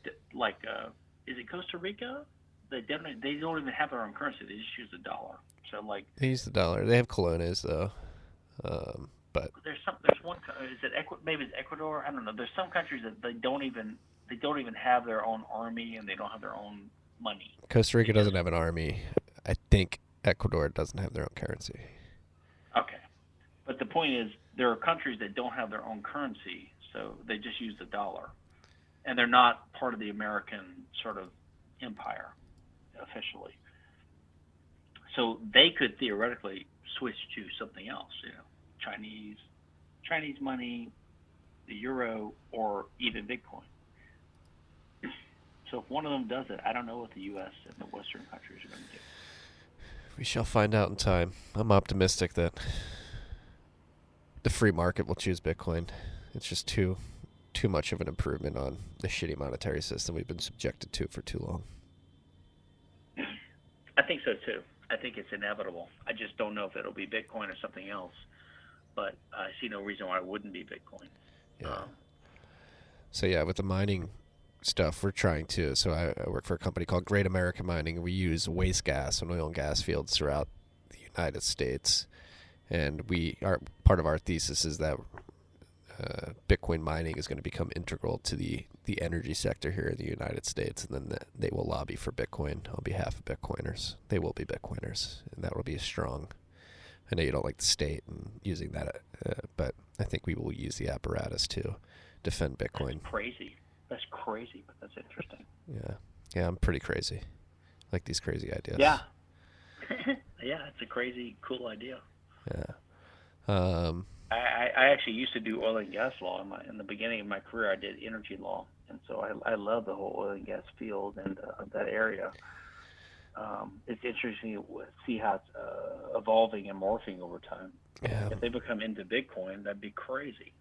is it Costa Rica? They don't even have their own currency. They just use the dollar. So they use the dollar. They have colones though. But there's one. Is it maybe it's Ecuador? I don't know. There's some countries that they don't even have their own army, and they don't have their own money. Costa Rica doesn't have an army. I think Ecuador doesn't have their own currency. Okay, but the point is, there are countries that don't have their own currency, so they just use the dollar, and they're not part of the American sort of empire officially. So they could theoretically switch to something else, Chinese money, the euro, or even Bitcoin. So if one of them does it, I don't know what the U.S. and the Western countries are going to do. We shall find out in time. I'm optimistic that the free market will choose Bitcoin. It's just too much of an improvement on the shitty monetary system we've been subjected to for too long. I think so too. I think it's inevitable. I just don't know if it'll be Bitcoin or something else. But I see no reason why it wouldn't be Bitcoin. Yeah. So yeah, with the mining stuff, we're trying to. So I work for a company called Great American Mining. We use waste gas and oil and gas fields throughout the United States, and part of our thesis is that Bitcoin mining is going to become integral to the energy sector here in the United States, and then they will lobby for Bitcoin on behalf of Bitcoiners. They will be Bitcoiners, and that will be a strong. I know you don't like the state and using that, but I think we will use the apparatus to defend Bitcoin. That's crazy, but that's interesting. Yeah, I'm pretty crazy. I like these crazy ideas. Yeah. Yeah, it's a crazy, cool idea. Yeah. I actually used to do oil and gas law in the beginning of my career. I did energy law, and so I love the whole oil and gas field and that area. It's interesting to see how it's evolving and morphing over time. Yeah. If they become into Bitcoin, that'd be crazy.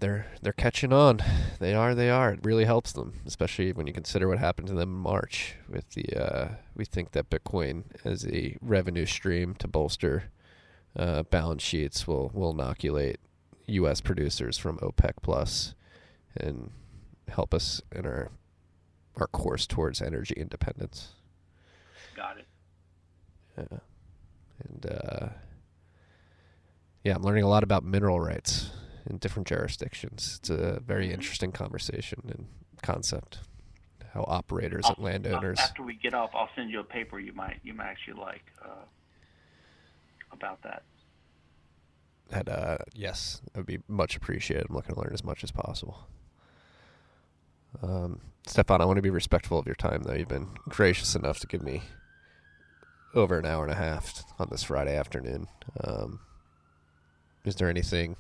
They're catching on. They are. It really helps them, especially when you consider what happened to them in March. With the we think that Bitcoin as a revenue stream to bolster balance sheets will inoculate U.S. producers from OPEC Plus and help us in our course towards energy independence. Got it. Yeah. And I'm learning a lot about mineral rights in different jurisdictions. It's a very interesting conversation and concept. How operators and landowners. After we get off, I'll send you a paper you might actually like about that. Yes, that would be much appreciated. I'm looking to learn as much as possible. Stephan, I want to be respectful of your time, though. You've been gracious enough to give me over an hour and a half on this Friday afternoon. Is there anything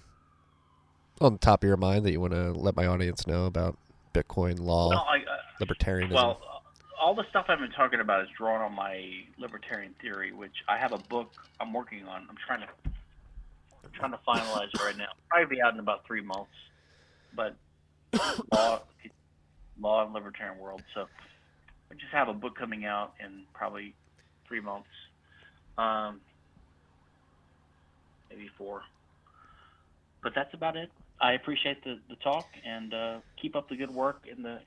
on the top of your mind that you want to let my audience know about Bitcoin law, libertarianism? Well, all the stuff I've been talking about is drawn on my libertarian theory, which I have a book I'm working on. I'm trying to finalize it right now. Probably be out in about 3 months, but law and libertarian world. So I just have a book coming out in probably 3 months, maybe 4. But that's about it. I appreciate the talk, and keep up the good work in the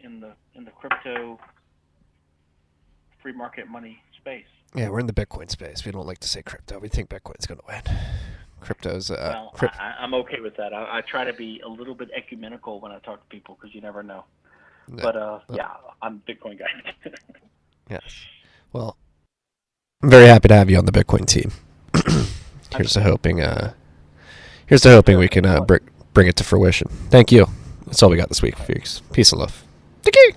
crypto free market money space. Yeah, we're in the Bitcoin space. We don't like to say crypto. We think Bitcoin's going to win. Crypto's. I'm okay with that. I try to be a little bit ecumenical when I talk to people because you never know. No. But yeah, I'm a Bitcoin guy. Yes. Well, I'm very happy to have you on the Bitcoin team. Here's to hoping. We can bring it to fruition. Thank you. That's all we got this week, folks. Peace and love. Thank you.